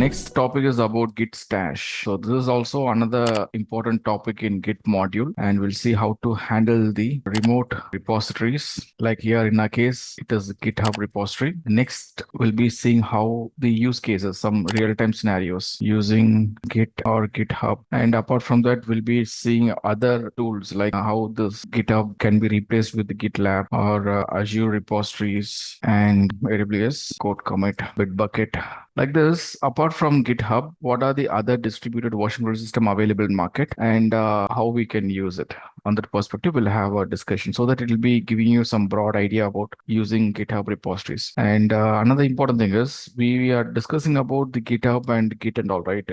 next topic is about Git Stash. So this is also another important topic in Git module, and we'll see how to handle the remote repositories. Like here in our case, it is GitHub repository. Next, we'll be seeing how the use cases, some real-time scenarios using Git or GitHub. And apart from that, we'll be seeing other tools like how this GitHub can be replaced with the GitLab or Azure repositories and AWS code commit, Bitbucket. Like this, apart from GitHub, what are the other distributed version control system available in market and how we can use it? On that perspective, we'll have a discussion so that it will be giving you some broad idea about using GitHub repositories. And another important thing is we are discussing about the GitHub and Git and all, right?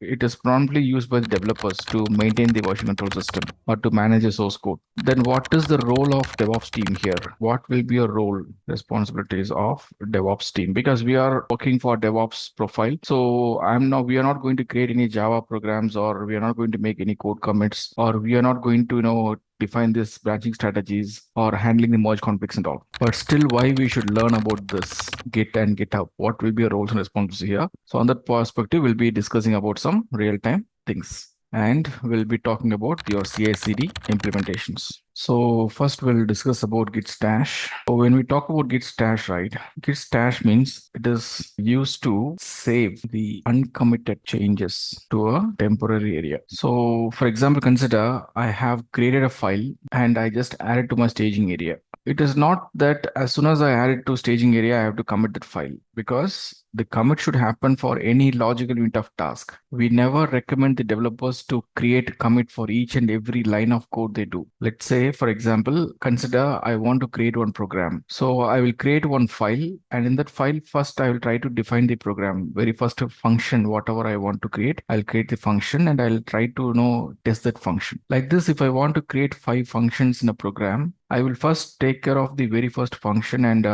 It is promptly used by the developers to maintain the version control system or to manage the source code. Then what is the role of DevOps team here? What will be your role, responsibilities of DevOps team? Because we are working for DevOps profile. So we are not going to create any Java programs, or we are not going to make any code commits, or we are not going to, define this branching strategies or handling the merge conflicts and all. But still, why we should learn about this Git and GitHub? What will be your roles and responsibilities here? So on that perspective, we'll be discussing about some real-time things. And we'll be talking about your CI/CD implementations. So first we'll discuss about Git Stash. So when we talk about Git Stash, right? Git Stash means it is used to save the uncommitted changes to a temporary area. So for example, consider I have created a file and I just added to my staging area. It is not that as soon as I add it to staging area, I have to commit that file, because the commit should happen for any logical unit of task. We never recommend the developers to create commit for each and every line of code they do. Let's say, for example, consider I want to create one program. So I will create one file, and in that file, first I will try to define the program. Very first function, whatever I want to create, I'll create the function and I'll try to test that function. Like this, if I want to create 5 functions in a program, I will first take care of the very first function and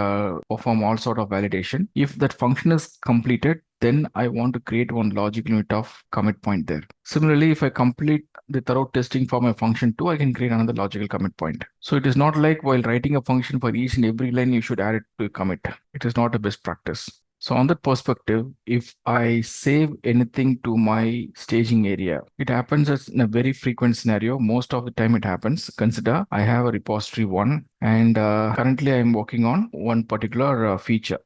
perform all sort of validation. If that function is completed, then I want to create one logical unit of commit point there. Similarly, if I complete the thorough testing for my function 2, I can create another logical commit point. So it is not like while writing a function for each and every line, you should add it to a commit. It is not a best practice. So on that perspective, if I save anything to my staging area, it happens as in a very frequent scenario. Most of the time it happens. Consider I have a repository 1 and currently I'm working on one particular feature.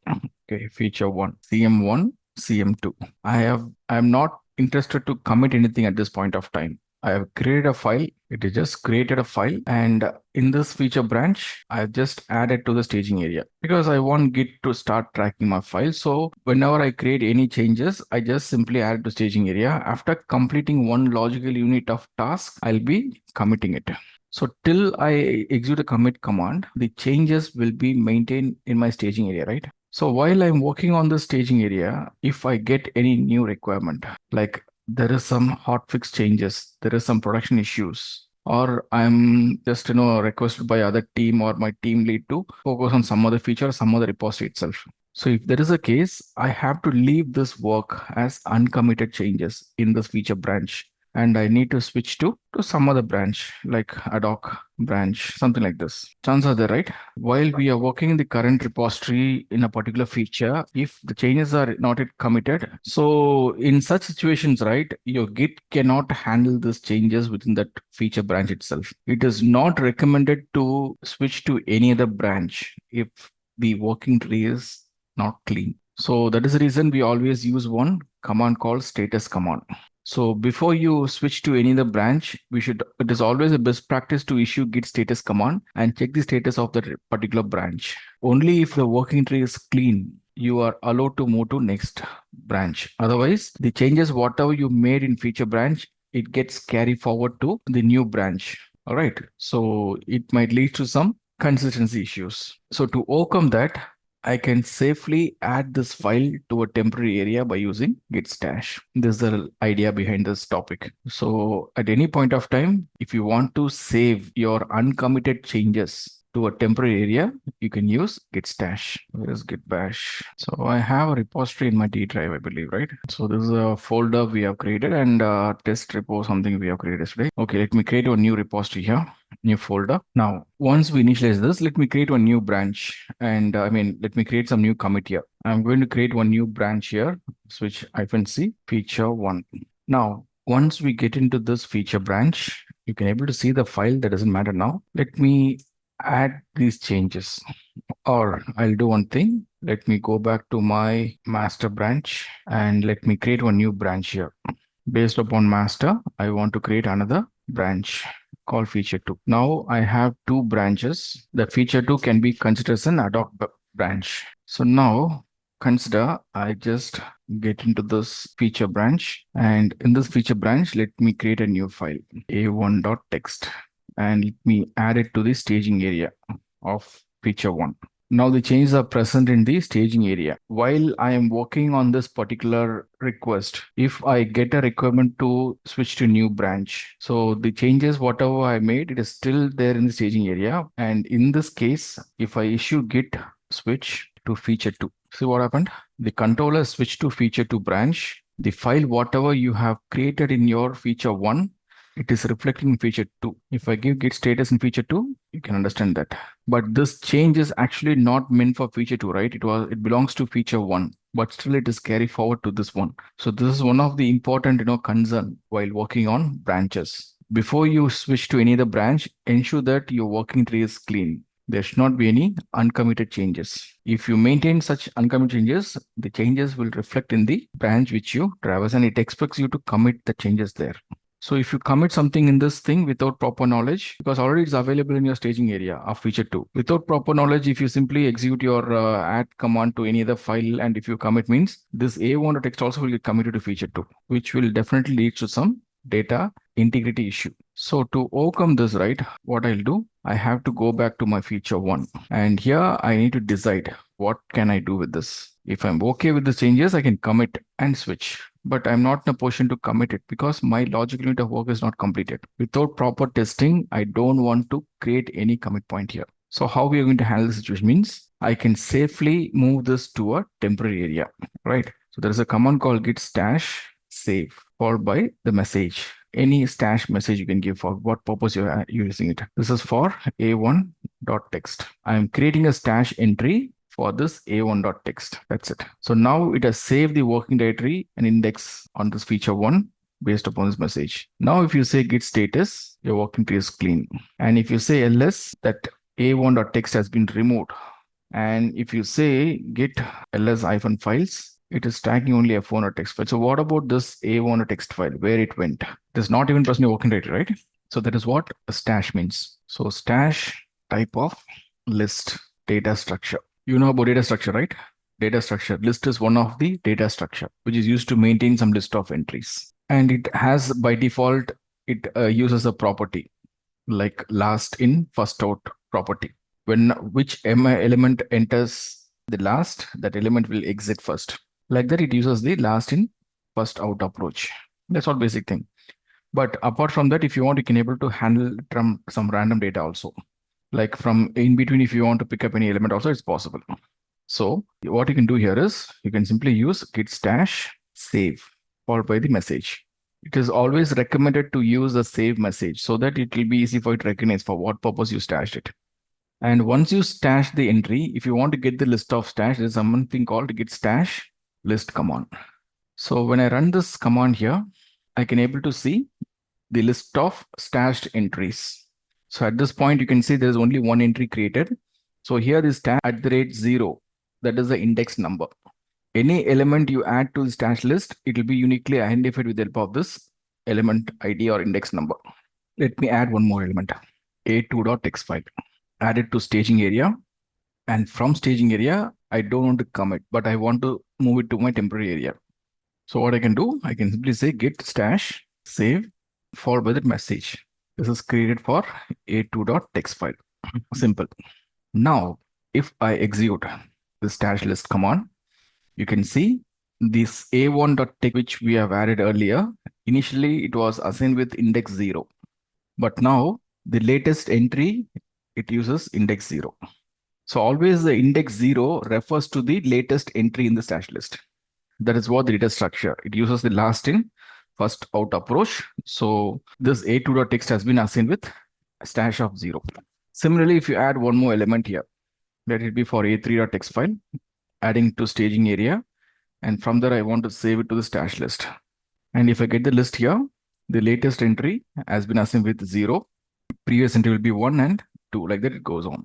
Okay, feature 1, CM1, CM2. I'm not interested to commit anything at this point of time. I have created a file. It is just created a file, and in this feature branch, I've just added to the staging area because I want Git to start tracking my file. So whenever I create any changes, I just simply add it to staging area. After completing one logical unit of task, I'll be committing it. So till I execute a commit command, the changes will be maintained in my staging area, right? So while I'm working on the staging area, if I get any new requirement, like there is some hotfix changes, there is some production issues, or I'm just requested by other team or my team lead to focus on some other feature, some other repository itself. So if there is a case, I have to leave this work as uncommitted changes in this feature branch, and I need to switch to some other branch like ad hoc branch, something like this. Chances are there, right? While we are working in the current repository in a particular feature, if the changes are not yet committed, so in such situations, right, your Git cannot handle these changes within that feature branch itself. It is not recommended to switch to any other branch if the working tree is not clean. So that is the reason we always use one command called status command. So before you switch to any other branch, it is always a best practice to issue git status command and check the status of that particular branch. Only if the working tree is clean, you are allowed to move to next branch. Otherwise, the changes, whatever you made in feature branch, it gets carried forward to the new branch. All right. So it might lead to some consistency issues. So to overcome that, I can safely add this file to a temporary area by using Git Stash. This is the idea behind this topic. So at any point of time, if you want to save your uncommitted changes to a temporary area, you can use Git Stash. Where is Git Bash? So I have a repository in my D drive, I believe, right? So this is a folder we have created and test repo, something we have created yesterday. Okay, let me create a new repository here, new folder. Now, once we initialize this, let me create a new branch and let me create some new commit here. I'm going to create one new branch here, switch -c feature 1. Now, once we get into this feature branch, you can able to see the file. That doesn't matter now. Let me add these changes, or I'll do one thing. Let me go back to my master branch and let me create one new branch here. Based upon master, I want to create another branch called feature 2. Now I have two branches. The feature 2 can be considered as an ad hoc branch. So now consider I just get into this feature branch, and in this feature branch, let me create a new file, a1.txt, and let me add it to the staging area of feature 1. Now the changes are present in the staging area. While I am working on this particular request, if I get a requirement to switch to new branch, so the changes, whatever I made, it is still there in the staging area. And in this case, if I issue git switch to feature 2, see what happened? The controller switched to feature 2 branch. The file, whatever you have created in your feature 1, it is reflecting in feature 2. If I give git status in feature 2, you can understand that. But this change is actually not meant for feature 2, right? It belongs to feature 1, but still it is carried forward to this one. So this is one of the important concern while working on branches. Before you switch to any other branch, ensure that your working tree is clean. There should not be any uncommitted changes. If you maintain such uncommitted changes, the changes will reflect in the branch which you traverse, and it expects you to commit the changes there. So if you commit something in this thing without proper knowledge, because already it's available in your staging area of feature 2, without proper knowledge, if you simply execute your add command to any other file, and if you commit, means this a1.txt also will get committed to feature 2, which will definitely lead to some data integrity issue. So to overcome this, right, what I'll do, I have to go back to my feature 1, and here I need to decide what can I do with this. If I'm okay with the changes, I can commit and switch, but I'm not in a position to commit it because my logical unit of work is not completed. Without proper testing, I don't want to create any commit point here. So how we are going to handle the situation means I can safely move this to a temporary area, right? So there is a command called git stash save followed by the message. Any stash message you can give for what purpose you're using it. This is for a1.txt. I am creating a stash entry for this a1.txt. That's it. So now it has saved the working directory and index on this feature 1 based upon this message. Now if you say git status, your working tree is clean. And if you say ls, that a1.txt has been removed. And if you say git ls-files, it is tagging only f1.txt file. So what about this a1.txt file, where it went? It is not even present in working directory, right? So that is what a stash means. So stash type of list data structure. You know about data structure, right? Data structure. List is one of the data structure, which is used to maintain some list of entries. And it has, by default, it uses a property like last in, first out property. When which element enters the last, that element will exit first. Like that, it uses the last in, first out approach. That's all basic thing. But apart from that, if you want, you can able to handle from some random data also. Like from in between, if you want to pick up any element also, it's possible. So what you can do here is you can simply use git stash save followed by the message. It is always recommended to use the save message so that it will be easy for it to recognize for what purpose you stashed it. And once you stash the entry, if you want to get the list of stash, there's something called git stash list command. So when I run this command here, I can able to see the list of stashed entries. So at this point, you can see there's only one entry created. So here is stash @0. That is the index number. Any element you add to the stash list, it will be uniquely identified with the help of this element ID or index number. Let me add one more element, a2.txt file. Add it to staging area. And from staging area, I don't want to commit, but I want to move it to my temporary area. So what I can do, I can simply say git stash save followed by the message. This is created for a2.txt file. Simple. Now, if I execute the stash list command, you can see this a1.txt, which we have added earlier. Initially, it was assigned with index 0. But now the latest entry it uses index 0. So always the index 0 refers to the latest entry in the stash list. That is what the data structure. It uses the last in, first out approach. So this a2.text has been assigned with stash of 0. Similarly, if you add one more element here, let it be for a3.text file, adding to staging area. And from there, I want to save it to the stash list. And if I get the list here, the latest entry has been assigned with 0. Previous entry will be 1 and 2. Like that, it goes on.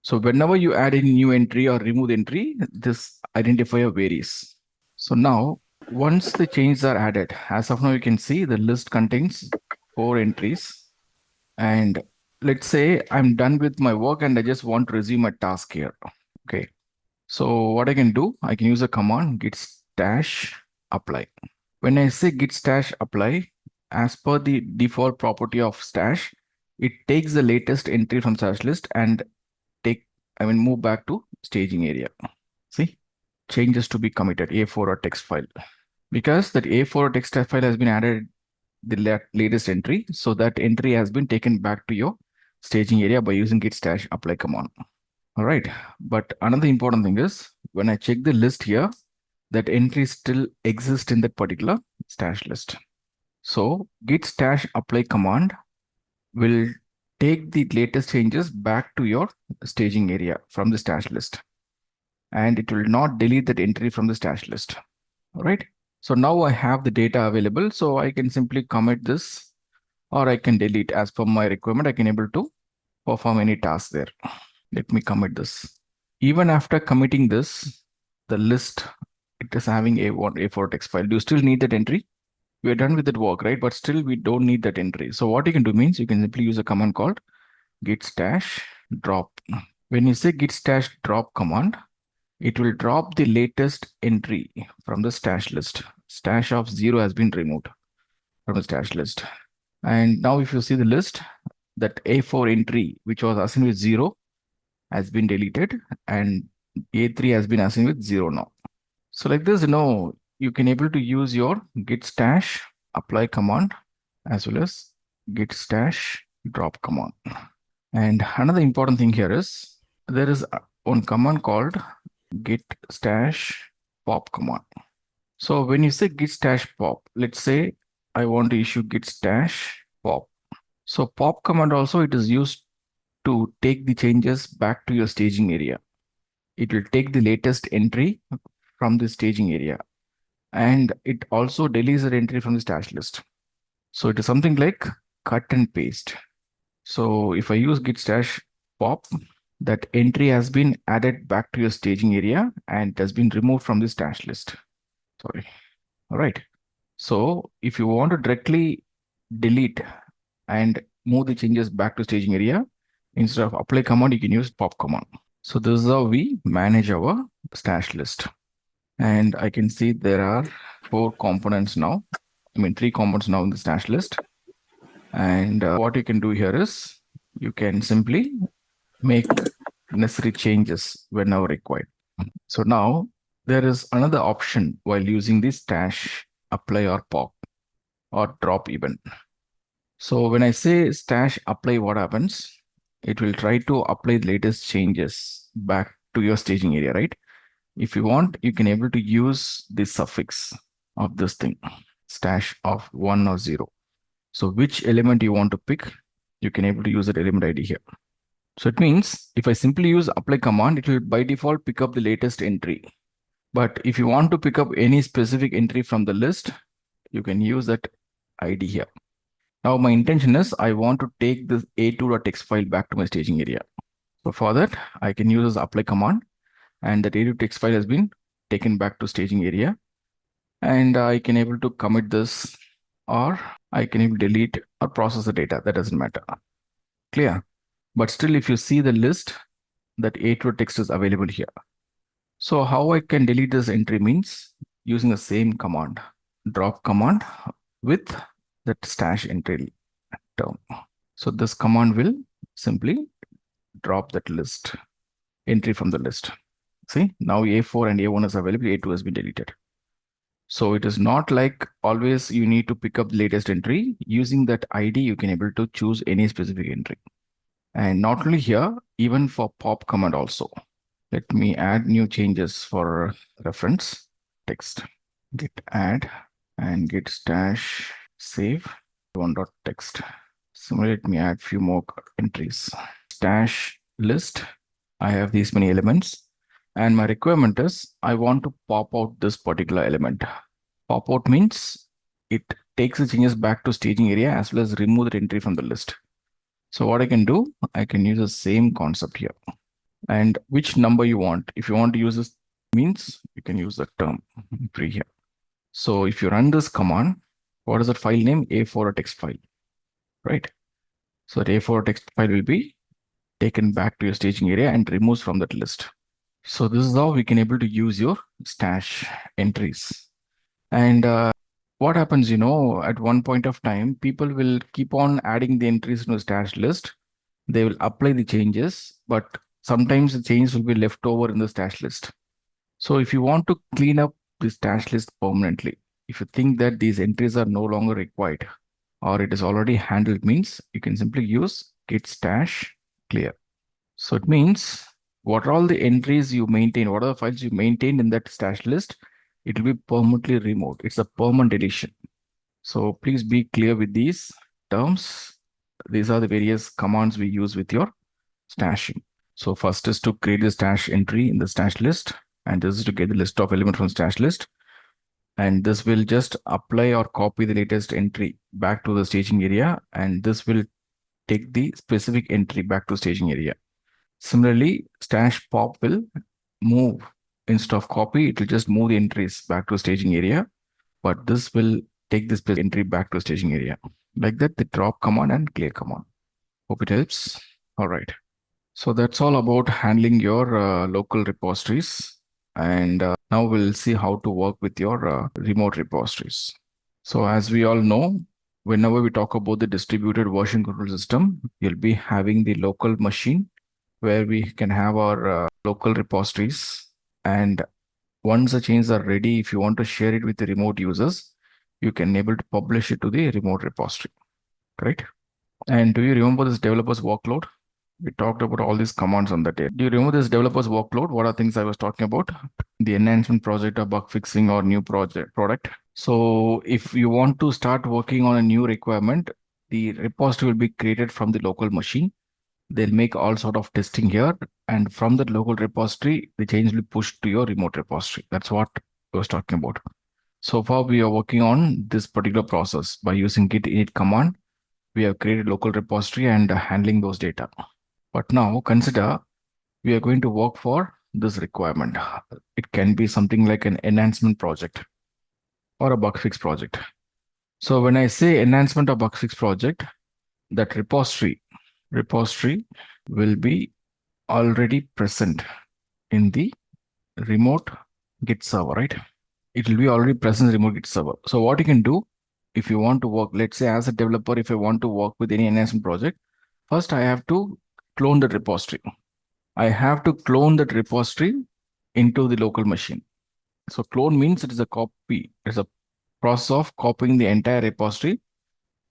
So whenever you add any new entry or remove the entry, this identifier varies. So now, once the changes are added, as of now, you can see the list contains 4 entries. And let's say I'm done with my work and I just want to resume a task here. Okay. So what I can do, I can use a command git stash apply. When I say git stash apply, as per the default property of stash, it takes the latest entry from stash list and move back to staging area. See, changes to be committed, A4 or text file. Because that A4 or text file has been added the latest entry, so that entry has been taken back to your staging area by using git stash apply command. All right, but another important thing is when I check the list here, that entry still exists in that particular stash list. So git stash apply command will take the latest changes back to your staging area from the stash list, and it will not delete that entry from the stash list. All right. So now I have the data available, so I can simply commit this, or I can delete as per my requirement. I can able to perform any task there. Let me commit this. Even after committing this, the list, it is having A1, A4 text file. Do you still need that entry? We're done with that work, right? But still we don't need that entry. So what you can do means you can simply use a command called Git Stash Drop. When you say Git Stash Drop command, it will drop the latest entry from the stash list. Stash of 0 has been removed from the stash list. And now if you see the list, that A4 entry, which was assigned with 0, has been deleted, and A3 has been assigned with 0 now. So like this, you can able to use your git stash apply command as well as git stash drop command. And another important thing here is there is one command called git stash pop command. So when you say git stash pop, let's say I want to issue git stash pop. So pop command also, it is used to take the changes back to your staging area. It will take the latest entry from the staging area, and it also deletes the entry from the stash list. So it is something like cut and paste. So if I use git stash pop, that entry has been added back to your staging area and it has been removed from the stash list. Sorry. All right. So if you want to directly delete and move the changes back to staging area, instead of apply command, you can use pop command. So this is how we manage our stash list. And I can see there are 4 components now. 3 components now in the stash list. And what you can do here is you can simply make necessary changes whenever required. So now there is another option while using this stash apply or pop or drop even. So when I say stash apply, what happens? It will try to apply the latest changes back to your staging area, right? If you want, you can able to use the suffix of this thing, stash of 1 or 0. So which element you want to pick, you can able to use that element ID here. So it means if I simply use apply command, it will by default pick up the latest entry. But if you want to pick up any specific entry from the list, you can use that ID here. Now my intention is I want to take this a2.txt file back to my staging area. So for that, I can use this apply command, and that a2.txt file has been taken back to staging area. And I can able to commit this, or I can even delete or process the data. That doesn't matter. Clear? But still, if you see the list, that a2.txt is available here. So how I can delete this entry means using the same command, drop command with that stash entry term. So this command will simply drop that list entry from the list. See, now A4 and A1 is available, A2 has been deleted. So it is not like always you need to pick up the latest entry. Using that ID, you can able to choose any specific entry. And not only here, even for pop command also. Let me add new changes for reference. Text, git add and git stash save one.text. Similarly, let me add few more entries. Stash list. I have these many elements. And my requirement is I want to pop out this particular element. Pop out means it takes the changes back to staging area as well as remove the entry from the list. So what I can do, I can use the same concept here. And which number you want. If you want to use this means, you can use the term free here. So if you run this command, what is the file name? A4 text file, right? So that A4 text file will be taken back to your staging area and removes from that list. So this is how we can able to use your stash entries. And what happens, at one point of time, people will keep on adding the entries to the stash list. They will apply the changes, but sometimes the changes will be left over in the stash list. So if you want to clean up the stash list permanently, if you think that these entries are no longer required or it is already handled, means you can simply use Git Stash Clear. So it means what are all the entries you maintain, what are the files you maintain in that stash list, it will be permanently removed. It's a permanent deletion. So please be clear with these terms. These are the various commands we use with your stashing. So first is to create the stash entry in the stash list. And this is to get the list of elements from stash list. And this will just apply or copy the latest entry back to the staging area. And this will take the specific entry back to staging area. Similarly, stash pop will move. Instead of copy, it will just move the entries back to staging area. But this will take this entry back to staging area. Like that, the drop command and clear command. Hope it helps. All right. So that's all about handling your local repositories. And now we'll see how to work with your remote repositories. So as we all know, whenever we talk about the distributed version control system, you'll be having the local machine where we can have our local repositories. And once the changes are ready, if you want to share it with the remote users, you can enable to publish it to the remote repository, right? And do you remember this developer's workload? We talked about all these commands on that day. Do you remember this developer's workload? What are things I was talking about? The enhancement project or bug fixing or new product. So if you want to start working on a new requirement, the repository will be created from the local machine. They'll make all sort of testing here. And from that local repository, the change will be pushed to your remote repository. That's what I was talking about. So far, we are working on this particular process by using git init command. We have created local repository and handling those data. But now consider we are going to work for this requirement. It can be something like an enhancement project or a bug fix project. So when I say enhancement or bug fix project, that repository will be already present in the remote Git server, right? It will be already present in the remote Git server. So what you can do if you want to work, let's say as a developer, if I want to work with any enhancement project, first I have to clone the repository. I have to clone that repository into the local machine. So clone means it is a copy. It's a process of copying the entire repository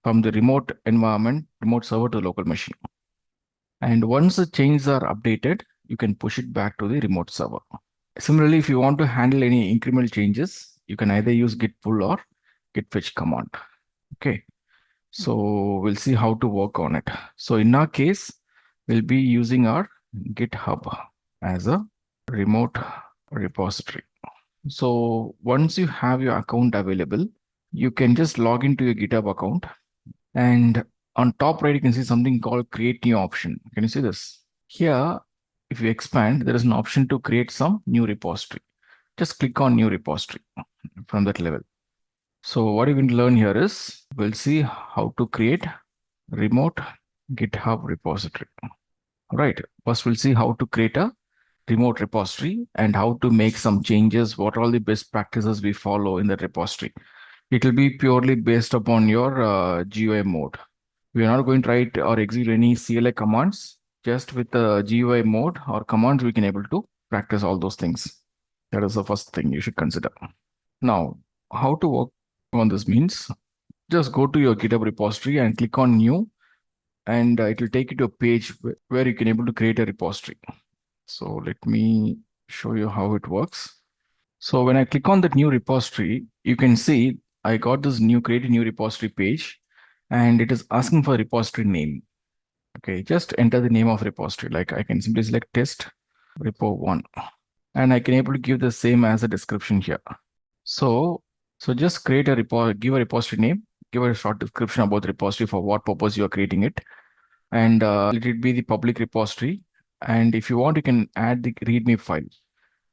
from the remote environment, remote server to the local machine. And once the changes are updated, you can push it back to the remote server. Similarly, if you want to handle any incremental changes, you can either use Git Pull or Git Fetch command. Okay. So we'll see how to work on it. So in our case, we'll be using our GitHub as a remote repository. So once you have your account available, you can just log into your GitHub account. And on top right, you can see something called create new option. Can you see this? Here, if you expand, there is an option to create some new repository. Just click on new repository from that level. So what you're going to learn here is, we'll see how to create remote GitHub repository. All right, first we'll see how to create a remote repository and how to make some changes. What are all the best practices we follow in that repository? It will be purely based upon your GUI mode. We are not going to write or execute any CLI commands. Just with the GUI mode or commands, we can able to practice all those things. That is the first thing you should consider. Now, how to work on this means, just go to your GitHub repository and click on new and it will take you to a page where you can able to create a repository. So let me show you how it works. So when I click on that new repository, you can see I got this new create a new repository page, and it is asking for repository name. Okay, just enter the name of repository. Like I can simply select test repo 1, and I can able to give the same as a description here. So just create a repo, give a repository name, give a short description about the repository for what purpose you are creating it, and let it be the public repository. And if you want, you can add the README file.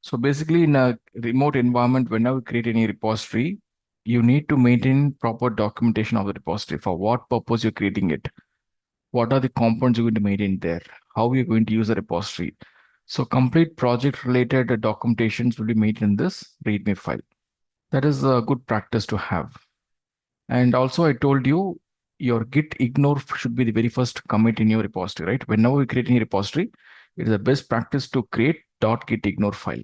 So basically, in a remote environment, whenever you create any repository, you need to maintain proper documentation of the repository for what purpose you're creating it. What are the components you're going to maintain there? How you're going to use the repository? So complete project related documentations will be made in this README file. That is a good practice to have. And also I told you your git ignore should be the very first commit in your repository, right? Whenever we create any repository, it is the best practice to create .git ignore file.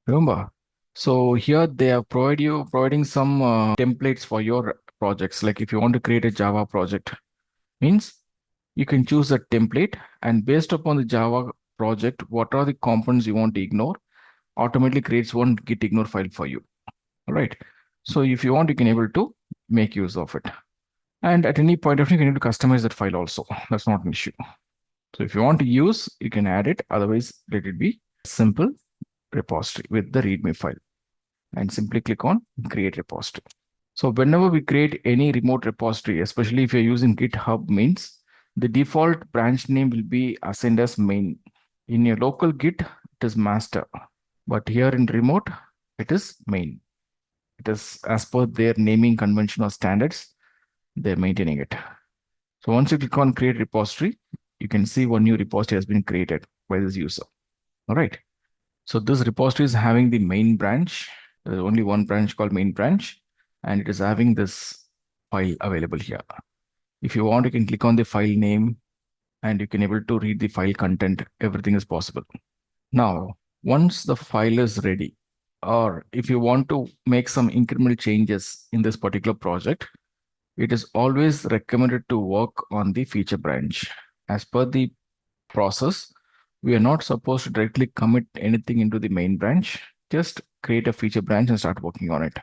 Remember? So here they are providing some templates for your projects. Like if you want to create a Java project, means you can choose a template, and based upon the Java project, what are the components you want to ignore, automatically creates one git ignore file for you. All right. So if you want, you can able to make use of it. And at any point of time, you can able to customize that file also. That's not an issue. So if you want to use, you can add it. Otherwise, let it be simple repository with the README file. And simply click on create repository. So whenever we create any remote repository, especially if you're using GitHub, means the default branch name will be assigned as main. In your local Git, it is master. But here in remote, it is main. It is as per their naming convention or standards, they're maintaining it. So once you click on create repository, you can see one new repository has been created by this user. All right. So this repository is having the main branch. There's only one branch called main branch, and it is having this file available here. If you want, you can click on the file name and you can able to read the file content. Everything is possible. Now, once the file is ready, or if you want to make some incremental changes in this particular project, it is always recommended to work on the feature branch. As per the process, we are not supposed to directly commit anything into the main branch. Just create a feature branch and start working on it.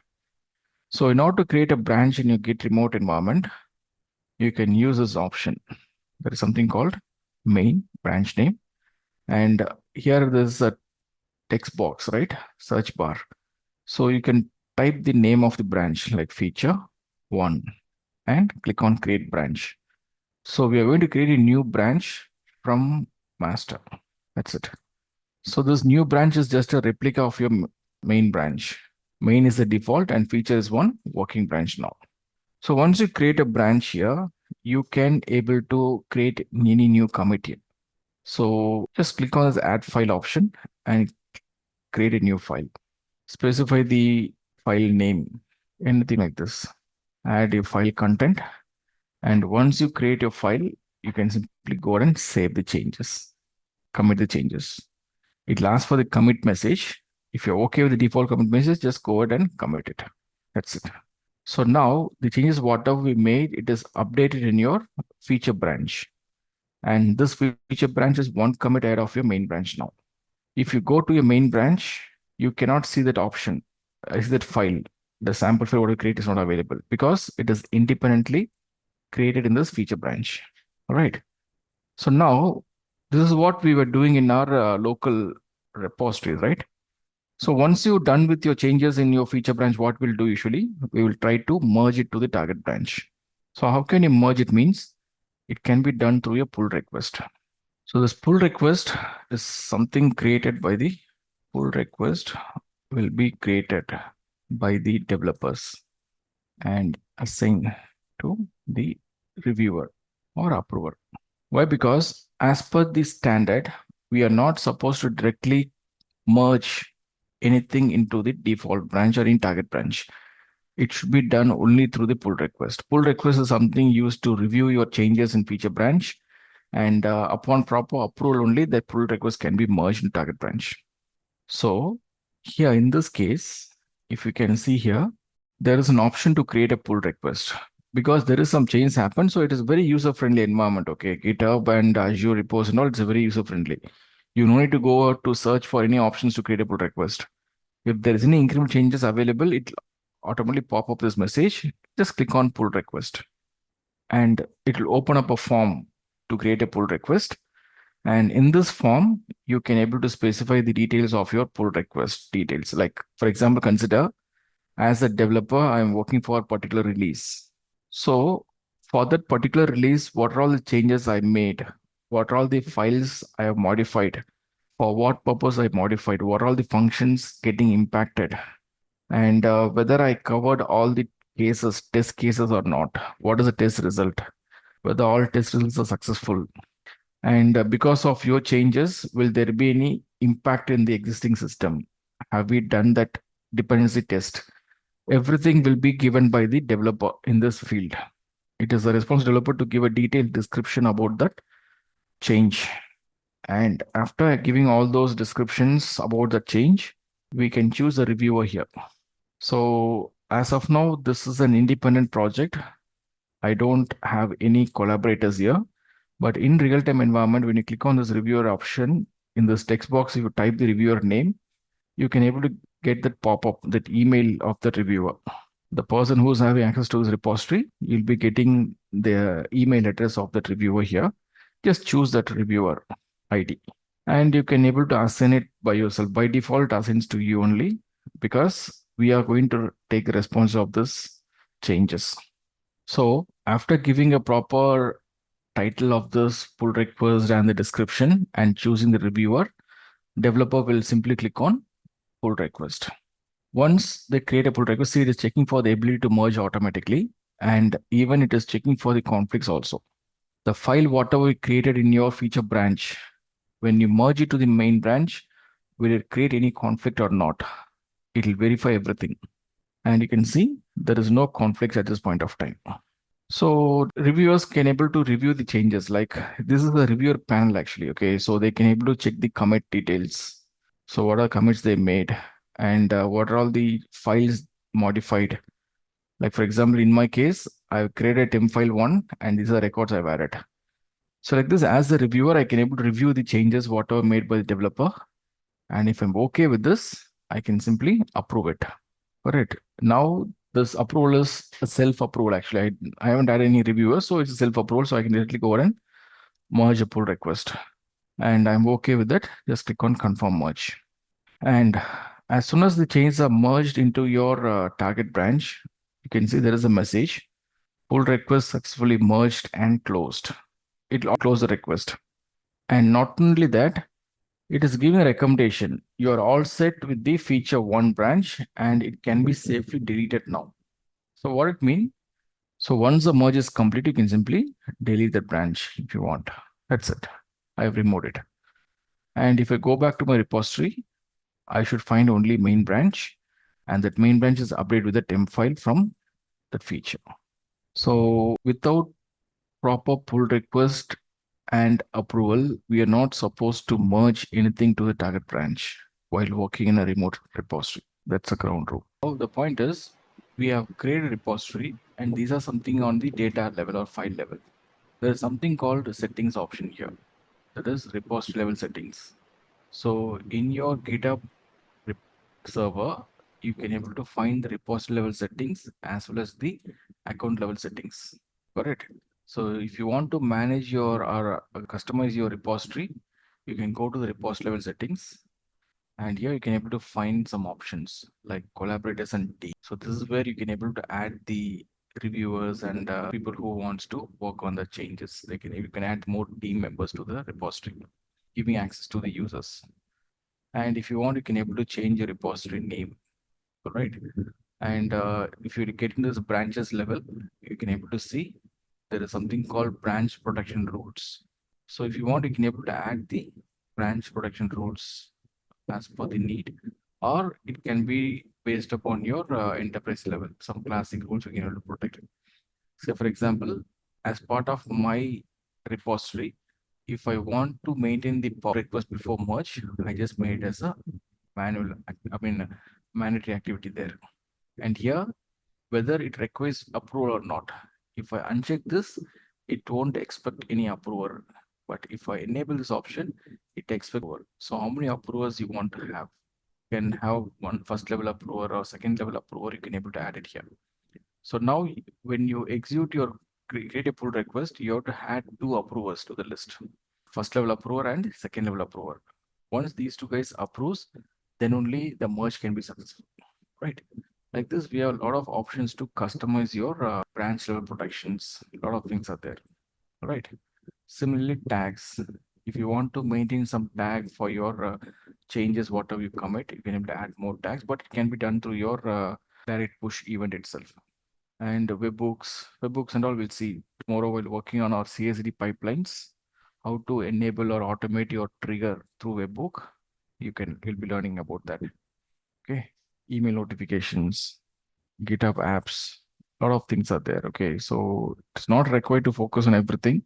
So in order to create a branch in your Git remote environment, you can use this option. There is something called main branch name. And here there's a text box, right? Search bar. So you can type the name of the branch like feature 1 and click on create branch. So we are going to create a new branch from master. That's it. So this new branch is just a replica of your main branch. Main is the default and feature is one working branch now. So once you create a branch here, you can able to create any new commit here. So just click on this add file option and create a new file. Specify the file name, anything like this. Add your file content. And once you create your file, you can simply go ahead and save the changes, commit the changes. It'll ask for the commit message. If you're okay with the default commit message, just go ahead and commit it. That's it. So now the changes, whatever we made, it is updated in your feature branch. And this feature branch is one commit ahead of your main branch now. If you go to your main branch, you cannot see that option. Is that file? The sample file what you create is not available because it is independently created in this feature branch. All right. So now this is what we were doing in our local repositories, right? So once you're done with your changes in your feature branch, what we'll do usually, we will try to merge it to the target branch. So how can you merge it means? It can be done through a pull request. So this pull request is something created by the pull request will be created by the developers and assigned to the reviewer or approver. Why? Because as per the standard, we are not supposed to directly merge anything into the default branch or in target branch. It should be done only through the pull request. Pull request is something used to review your changes in feature branch, and upon proper approval only, that pull request can be merged in target branch. So here in this case, if you can see here, there is an option to create a pull request. because there is some change happen. So it is very user-friendly environment. Okay, GitHub and Azure repos and all, it's very user-friendly. You don't need to go out to search for any options to create a pull request. If there is any incremental changes available, it automatically pop up this message. Just click on pull request, and it will open up a form to create a pull request. And in this form, you can able to specify the details of your pull request details. Like, for example, consider as a developer, I'm working for a particular release. So for that particular release, what are all the changes I made? What are all the files I have modified? For what purpose I modified? What are all the functions getting impacted? And whether I covered all the cases, test cases or not? What is the test result? Whether all test results are successful? And because of your changes, will there be any impact in the existing system? Have we done that dependency test? Everything will be given by the developer in this field. It is the responsible developer to give a detailed description about that change. And after giving all those descriptions about the change, we can choose a reviewer here. So as of now, this is an independent project. I don't have any collaborators here, but in real-time environment, when you click on this reviewer option, in this text box, if you type the reviewer name, you can able to get that pop-up, that email of the reviewer. The person who's having access to this repository, you'll be getting the email address of that reviewer here. Just choose that reviewer ID. And you can able to assign it by yourself. By default, assigns to you only, because we are going to take response of this changes. So after giving a proper title of this pull request and the description and choosing the reviewer, developer will simply click on pull request. Once they create a pull request, see, it is checking for the ability to merge automatically, and even it is checking for the conflicts also. The file, whatever you created in your feature branch, when you merge it to the main branch, will it create any conflict or not? It will verify everything. And you can see there is no conflicts at this point of time. So reviewers can able to review the changes. Like, this is the reviewer panel actually. Okay, so they can able to check the commit details. So what are commits they made, and what are all the files modified? Like, for example, in my case, I've created temp file 1, and these are records I've added. So like this, as a reviewer, I can able to review the changes whatever made by the developer. And if I'm okay with this, I can simply approve it. Correct. Now this approval is a self-approval. Actually, I haven't had any reviewers, so it's a self-approval. So I can directly go ahead and merge a pull request. And I'm okay with that. Just click on confirm merge. And as soon as the changes are merged into your target branch, you can see there is a message: pull request successfully merged and closed. It'll close the request. And not only that, it is giving a recommendation. You are all set with the feature 1 branch, and it can be safely deleted now. So what it means? So once the merge is complete, you can simply delete the branch if you want. That's it. I have removed it. And if I go back to my repository, I should find only main branch, and that main branch is updated with the temp file from that feature. So without proper pull request and approval, we are not supposed to merge anything to the target branch while working in a remote repository. That's a ground rule. So the point is, we have created a repository, and these are something on the data level or file level. There is something called settings option here. That is repository level settings. So in your GitHub server, you can able to find the repository level settings as well as the account level settings. Correct. So if you want to manage your or customize your repository, you can go to the repository level settings, and here you can able to find some options like collaborators and team. So this is where you can able to add the reviewers and people who wants to work on the changes. You can add more team members to the repository, giving access to the users. And if you want, you can able to change your repository name, right? And if you get into this branches level, you can able to see there is something called branch protection rules. So if you want, you can able to add the branch protection rules as per the need, or it can be based upon your enterprise level. Some classic rules you can able to protect it. So for example, as part of my repository, if I want to maintain the pop request before merge, I just made it as a manual, mandatory activity there. And here, whether it requires approval or not, If I uncheck this, it won't expect any approver. But if I enable this option, it expects approver. So how many approvers you want to have? You can have one first level approver or second level approver, you can able to add it here. So now when you execute your create a pull request, you have to add two approvers to the list. First level approver and second level approver. Once these two guys approves, then only the merge can be successful, right? Like this, we have a lot of options to customize your branch level protections. A lot of things are there, right? Similarly, tags. If you want to maintain some tag for your changes, whatever you commit, you can able to add more tags, but it can be done through your direct push event itself. And webhooks and all, we'll see tomorrow while working on our CI/CD pipelines, how to enable or automate your trigger through webhook. You'll be learning about that. Okay, email notifications, GitHub apps, a lot of things are there. Okay, so it's not required to focus on everything.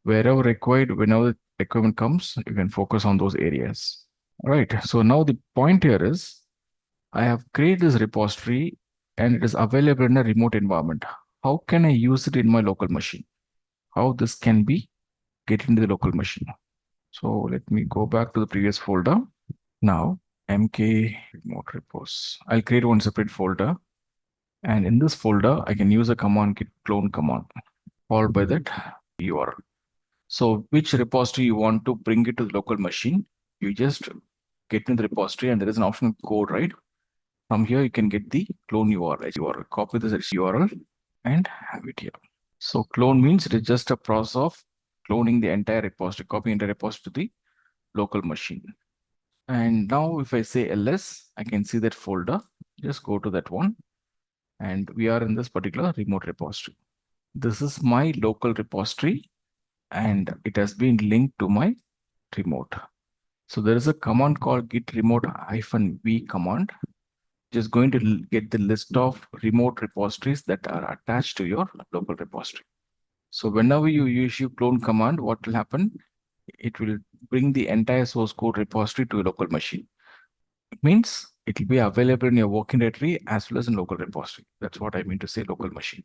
Wherever required, whenever the requirement comes, you can focus on those areas. All right, so now the point here is I have created this repository and it is available in a remote environment. How can I use it in my local machine? How this can be get into the local machine? So let me go back to the previous folder. Now, mk remote repos. I'll create one separate folder. And in this folder, I can use a command git clone command, followed by that URL. So which repository you want to bring it to the local machine, you just get in the repository and there is an option code, right? From here, you can get the clone URL. Copy this URL and have it here. So clone means it is just a process of cloning the entire repository, copying the repository to the local machine. And now if I say ls, I can see that folder. Just go to that one. And we are in this particular remote repository. This is my local repository and it has been linked to my remote. So there is a command called git remote -v command, which is going to get the list of remote repositories that are attached to your local repository. So whenever you use your clone command, what will happen? It will bring the entire source code repository to a local machine. It means it will be available in your working directory as well as in local repository. That's what I mean to say local machine.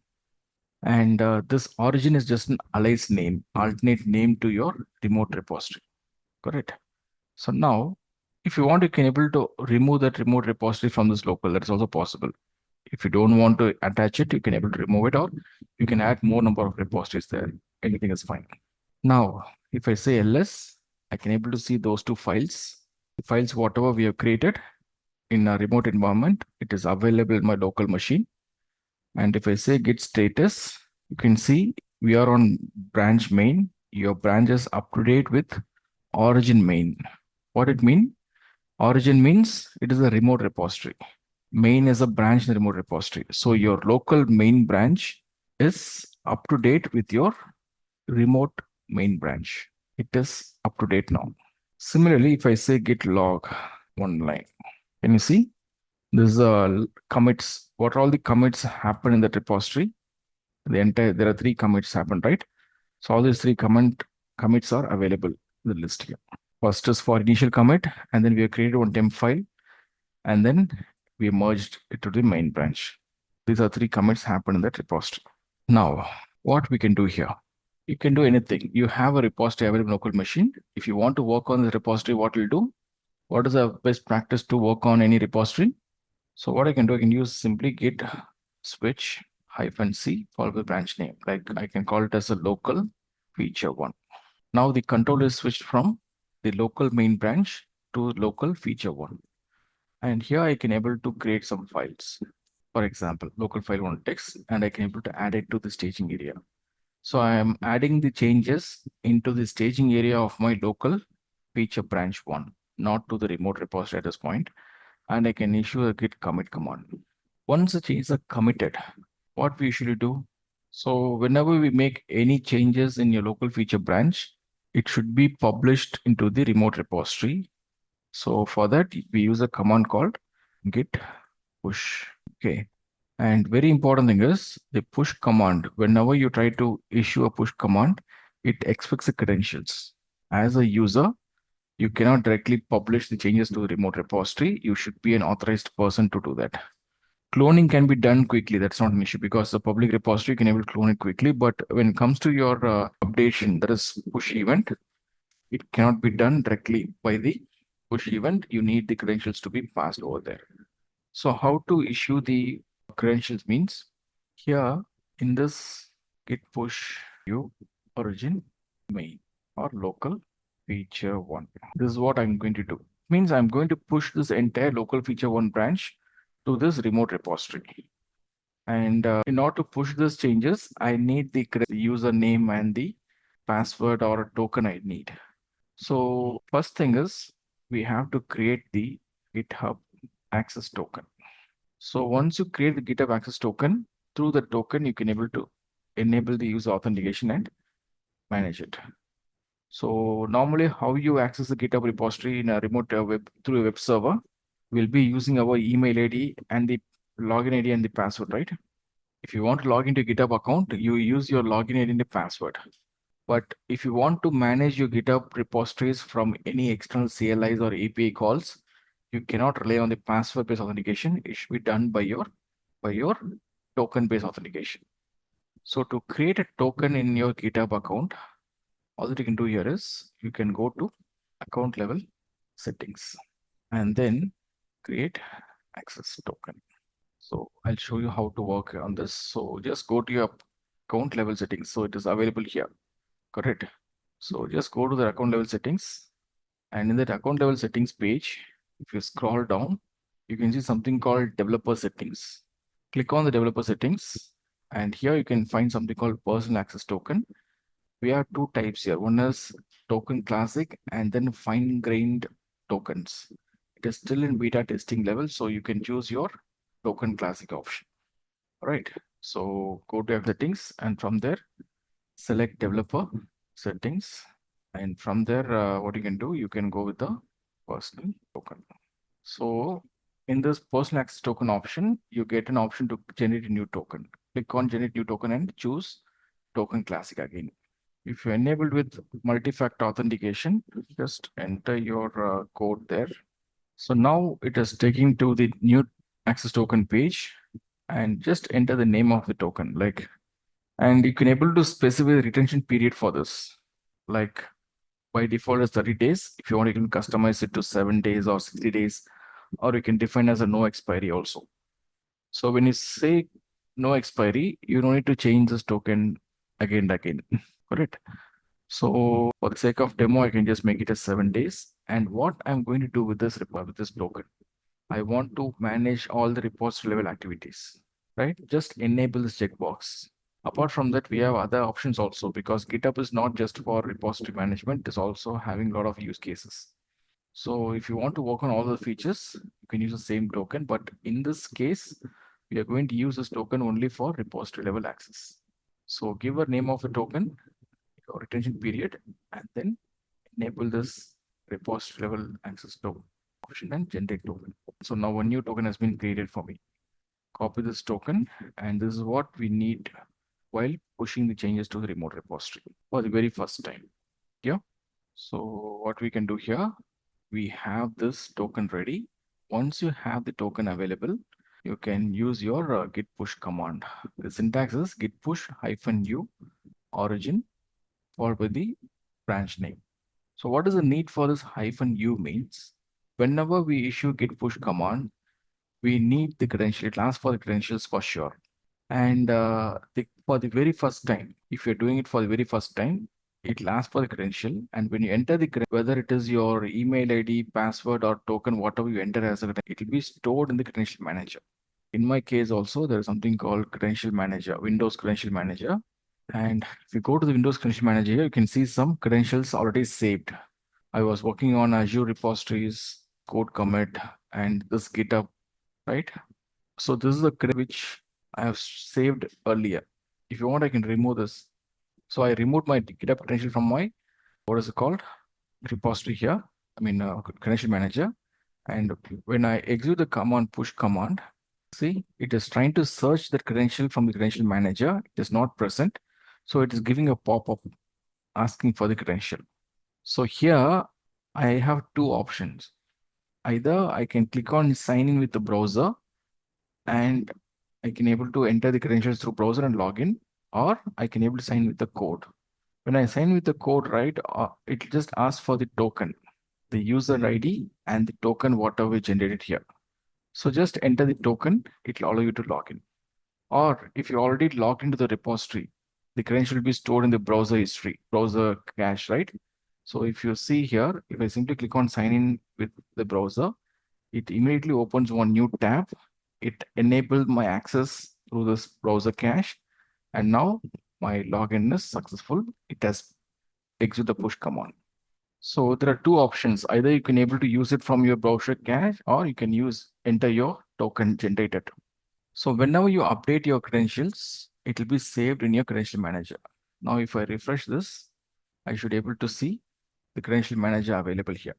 And this origin is just an alias name, alternate name to your remote repository. Correct. So now, if you want, you can able to remove that remote repository from this local. That is also possible. If you don't want to attach it, you can able to remove it, or you can add more number of repositories there. Anything is fine. Now, if I say ls, I can able to see those two files. The files, whatever we have created in a remote environment, it is available in my local machine. And if I say git status, you can see we are on branch main. Your branch is up to date with origin main. What it mean? Origin means it is a remote repository. Main is a branch in the remote repository. So your local main branch is up to date with your remote main branch. It is up to date now. Similarly, if I say git log one line, can you see? This is commits. What all the commits happen in that repository? There are 3 commits happen, right? So all these 3 commits are available in the list here. First is for initial commit, and then we have created one temp file, and then we merged it to the main branch. These are 3 commits happen in that repository. Now, what we can do here? You can do anything. You have a repository available in local machine. If you want to work on the repository, what we'll do? What is the best practice to work on any repository? So what I can do, I can use simply git switch -c followed by branch name. Like I can call it as a local feature 1. Now the control is switched from the local main branch to local feature 1. And here I can able to create some files. For example, local file 1 text, and I can able to add it to the staging area. So I am adding the changes into the staging area of my local feature branch 1, not to the remote repository at this point. And I can issue a git commit command. Once the changes are committed, what we usually do? So whenever we make any changes in your local feature branch, it should be published into the remote repository. So for that, we use a command called git push. Okay. And very important thing is the push command. Whenever you try to issue a push command, it expects the credentials. As a user, you cannot directly publish the changes to the remote repository. You should be an authorized person to do that. Cloning can be done quickly. That's not an issue because the public repository can able to clone it quickly. But when it comes to your updation, that is push event, it cannot be done directly by the push event. You need the credentials to be passed over there. So how to issue the credentials means here in this git push you origin main or local feature one. This is what I'm going to do. Means I'm going to push this entire local feature one branch to this remote repository. And in order to push these changes, I need the username and the password or a token I need. So first thing is we have to create the GitHub access token. So once you create the GitHub access token, through the token, you can able to enable the user authentication and manage it. So normally how you access the GitHub repository in a remote web through a web server, we'll be using our email ID and the login ID and the password, right? If you want to log into GitHub account, you use your login ID and the password. But if you want to manage your GitHub repositories from any external CLIs or API calls, you cannot rely on the password-based authentication. It should be done by your token-based authentication. So to create a token in your GitHub account, all that you can do here is you can go to account level settings and then create access token. So I'll show you how to work on this. So just go to your account level settings. So it is available here. Correct. So just go to the account level settings, and in that account level settings page, if you scroll down, you can see something called developer settings. Click on the developer settings, and here you can find something called personal access token. We have two types here. One is token classic and then fine-grained tokens. It is still in beta testing level, so you can choose your token classic option. All right. So go to settings, and from there, select developer settings. And from there, what you can do, you can go with the personal token. So in this personal access token option, you get an option to generate a new token. Click on generate new token and choose token classic again. If you're enabled with multi-factor authentication, just enter your code there. So now it is taking to the new access token page, and just enter the name of the token. And you can able to specify the retention period for this. Like by default is 30 days. If you want, you can customize it to 7 days or 60 days, or you can define as a no expiry also. So when you say no expiry, you don't need to change this token again and again. Correct. So for the sake of demo, I can just make it as 7 days. And what I'm going to do with this token, I want to manage all the repository level activities, right? Just enable this checkbox. Apart from that, we have other options also, because GitHub is not just for repository management, it's also having a lot of use cases. So if you want to work on all the features, you can use the same token, but in this case, we are going to use this token only for repository level access. So give a name of the token, your retention period, and then enable this repository level access token option and generate token. So now a new token has been created for me. Copy this token, and this is what we need while pushing the changes to the remote repository for the very first time. Yeah. So what we can do here, we have this token ready. Once you have the token available, you can use your git push command. The syntax is git push -u origin followed by the branch name. So what is the need for this -u means? Whenever we issue git push command, we need the credential. It asks for the credentials for sure. And for the very first time, if you're doing it for the very first time, it'll ask for the credential. And when you enter the credential, whether it is your email ID, password, or token, whatever you enter as a credential, it will be stored in the credential manager. In my case also, there is something called credential manager, Windows credential manager. And if you go to the Windows credential manager here, you can see some credentials already saved. I was working on Azure repositories, code commit, and this GitHub, right? So this is the credit which I have saved earlier. If you want, I can remove this. So I removed my GitHub credential from my, what is it called? Repository here. Credential manager. And when I execute the command, push command, see, it is trying to search the credential from the credential manager. It is not present. So it is giving a pop-up asking for the credential. So here I have two options. Either I can click on sign in with the browser, and I can able to enter the credentials through browser and login, or I can able to sign with the code. When I sign with the code, right, it just asks for the token, the user ID and the token, whatever we generated here. So just enter the token, it will allow you to log in. Or if you already logged into the repository, the credential will be stored in the browser history, browser cache, right? So if you see here, if I simply click on sign in with the browser, it immediately opens one new tab. It enabled my access through this browser cache. And now my login is successful. It has execute the push command. So there are two options. Either you can able to use it from your browser cache, or you can enter your token generated. So whenever you update your credentials, it will be saved in your credential manager. Now, if I refresh this, I should able to see the credential manager available here.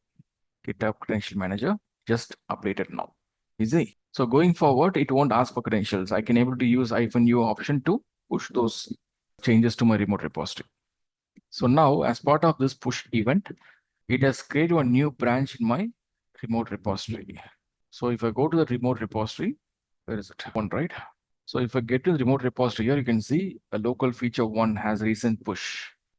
GitHub credential manager just updated now. Easy. So going forward, it won't ask for credentials. I can able to use -u option to push those changes to my remote repository. So now, as part of this push event, it has created a new branch in my remote repository. So if I go to the remote repository, where is it? One, right? So if I get to the remote repository here, you can see a local feature one has recent push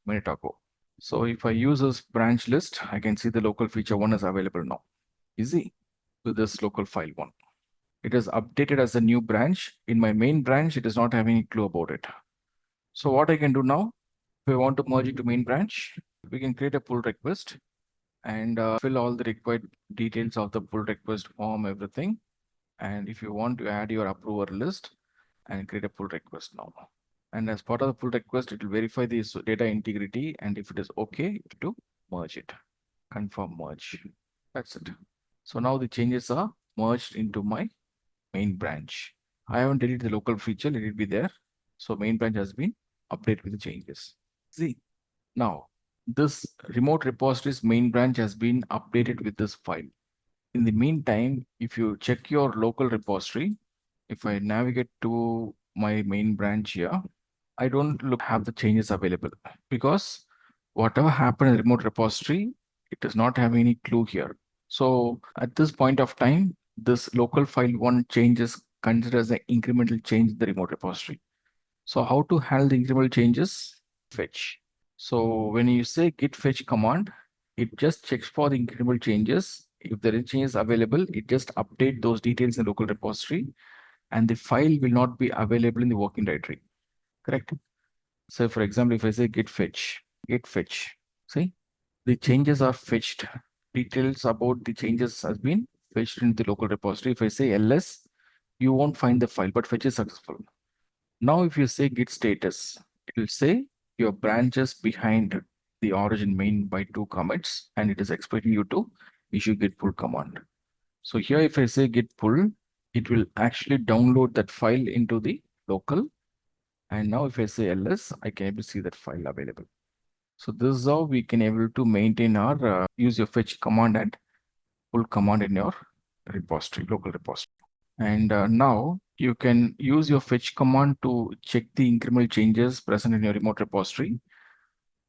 minute ago. So if I use this branch list, I can see the local feature one is available now. Easy with this local file one. It is updated as a new branch. In my main branch, it does not have any clue about it. So what I can do now, if I want to merge it to main branch, we can create a pull request and fill all the required details of the pull request form, everything. And if you want to add your approver list and create a pull request now. And as part of the pull request, it will verify this data integrity. And if it is okay, to merge it, confirm merge. That's it. So now the changes are merged into my main branch. I haven't deleted the local feature, let it be there. So main branch has been updated with the changes. See, now this remote repository's main branch has been updated with this file. In the meantime, if you check your local repository, if I navigate to my main branch here, I don't have the changes available because whatever happened in the remote repository, it does not have any clue here. So at this point of time, this local file one changes considered as an incremental change in the remote repository. So how to handle the incremental changes? Fetch. So when you say git fetch command, it just checks for the incremental changes. If there is changes available, it just update those details in the local repository, and the file will not be available in the working directory. Correct? So for example, if I say git fetch, see, the changes are fetched. Details about the changes has been fetched in the local repository. If I say ls, you won't find the file, but fetch is successful. Now, if you say git status, it will say your branches behind the origin main by 2 commits, and it is expecting you to issue git pull command. So here, if I say git pull, it will actually download that file into the local. And now if I say ls, I can able to see that file available. So this is how we can able to maintain our use your fetch command and pull command in your repository, local repository. And now you can use your fetch command to check the incremental changes present in your remote repository.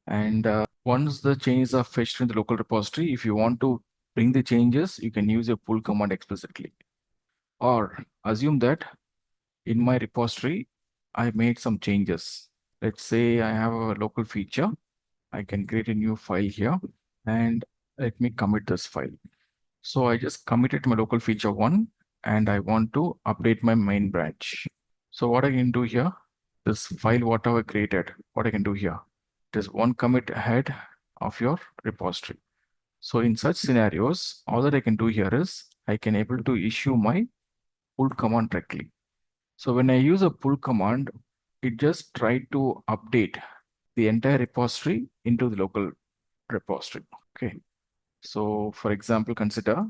And once the changes are fetched in the local repository, if you want to bring the changes, you can use your pull command explicitly. Or assume that in my repository, I made some changes. Let's say I have a local feature. I can create a new file here and let me commit this file. So I just committed my local feature one and I want to update my main branch. So what I can do here, this file, whatever I created, what I can do here, it is one commit ahead of your repository. So in such scenarios, all that I can do here is I can able to issue my pull command directly. So when I use a pull command, it just try to update the entire repository into the local repository. Okay. So for example, consider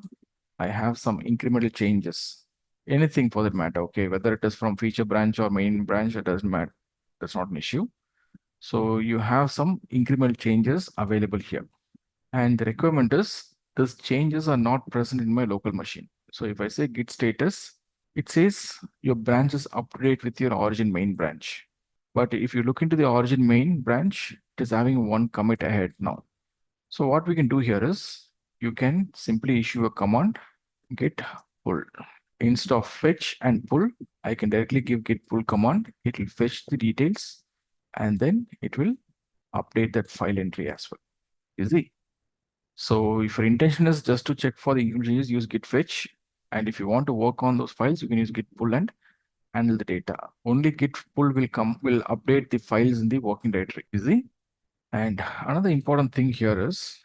I have some incremental changes, anything for that matter. Okay. Whether it is from feature branch or main branch, it doesn't matter. That's not an issue. So you have some incremental changes available here. And the requirement is these changes are not present in my local machine. So if I say git status, it says your branch is updated with your origin main branch. But if you look into the origin main branch, it is having one commit ahead now. So what we can do here is you can simply issue a command git pull. instead of fetch and pull, I can directly give git pull command. It will fetch the details and then it will update that file entry as well. Easy. So if your intention is just to check for the changes, use git fetch. And if you want to work on those files, you can use git pull and handle the data. Only git pull will update the files in the working directory. Easy. And another important thing here is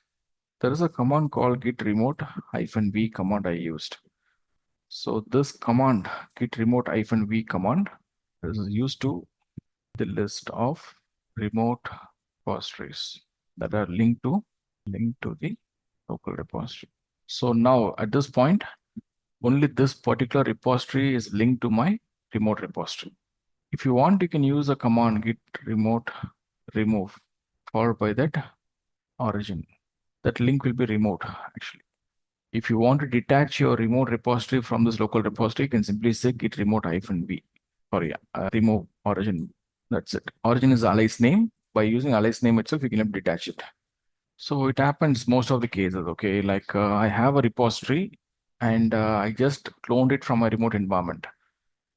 there is a command called git remote -v command I used. So this command, git remote -v command, is used to the list of remote repositories that are linked to the local repository. So now at this point, only this particular repository is linked to my remote repository. If you want, you can use a command git remote remove followed by that origin. That link will be remote actually. If you want to detach your remote repository from this local repository, you can simply say git remote -v. Sorry, remove origin. That's it. Origin is alias name. By using alias name itself, you can detach it. So it happens most of the cases, okay? Like I have a repository and I just cloned it from my remote environment.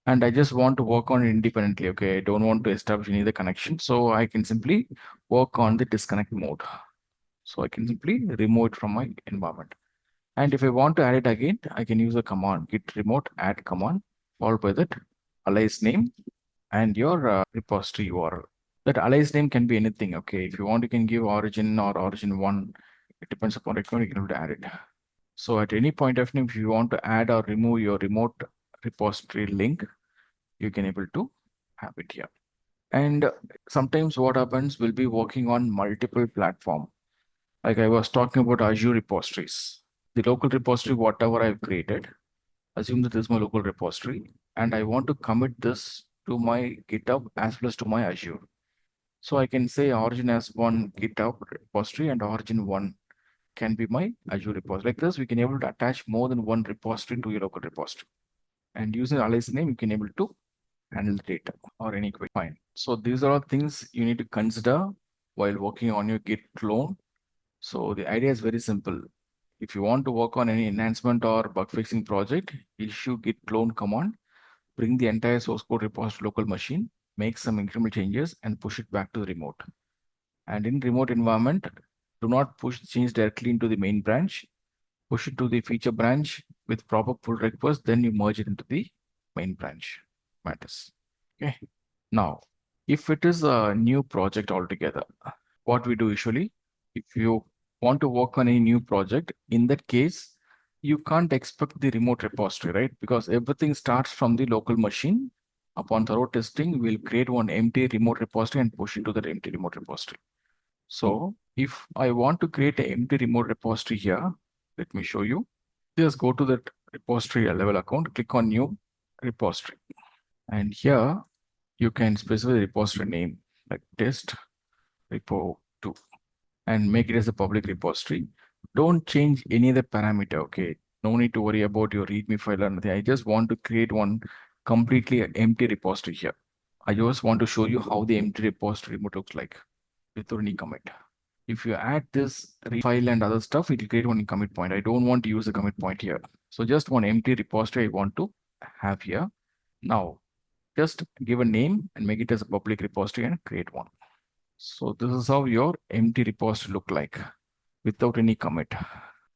And I just want to work on it independently, okay? I don't want to establish any other connection. So I can simply work on the disconnect mode. So I can simply remove it from my environment. And if I want to add it again, I can use a command, git remote add command, followed by that alias name and your repository URL. That alias name can be anything, okay? If you want, you can give origin or origin1. It depends upon requirement, you can able to add it. So at any point of time, if you want to add or remove your remote repository link, you can able to have it here. And sometimes what happens, we'll be working on multiple platform. Like I was talking about Azure repositories. The local repository, whatever I've created, assume that this is my local repository, and I want to commit this to my GitHub as well as to my Azure. So I can say origin as one GitHub repository and origin one can be my Azure repository. Like this, we can able to attach more than one repository to your local repository. And using alias name, you can able to handle the data or any query. Fine. So these are all things you need to consider while working on your Git clone. So the idea is very simple. If you want to work on any enhancement or bug fixing project, issue git clone command, bring the entire source code repository to local machine, make some incremental changes and push it back to the remote. And in remote environment, do not push the change directly into the main branch, push it to the feature branch with proper pull request, then you merge it into the main branch. Matters. Okay. Now, if it is a new project altogether, what we do usually, if you want to work on a new project, in that case, you can't expect the remote repository, right? Because everything starts from the local machine. Upon thorough testing, we'll create one empty remote repository and push it to the empty remote repository. So if I want to create an empty remote repository here, let me show you. Just go to that repository level account, click on new repository. And here you can specify the repository name like test repo 2 and make it as a public repository. Don't change any other parameter, okay? No need to worry about your README file or nothing. I just want to create one completely empty repository here. I just want to show you how the empty repository looks like without any commit. If you add this file and other stuff, it will create one commit point. I don't want to use a commit point here. So just one empty repository I want to have here. Now, just give a name and make it as a public repository and create one. So this is how your empty repository look like without any commit.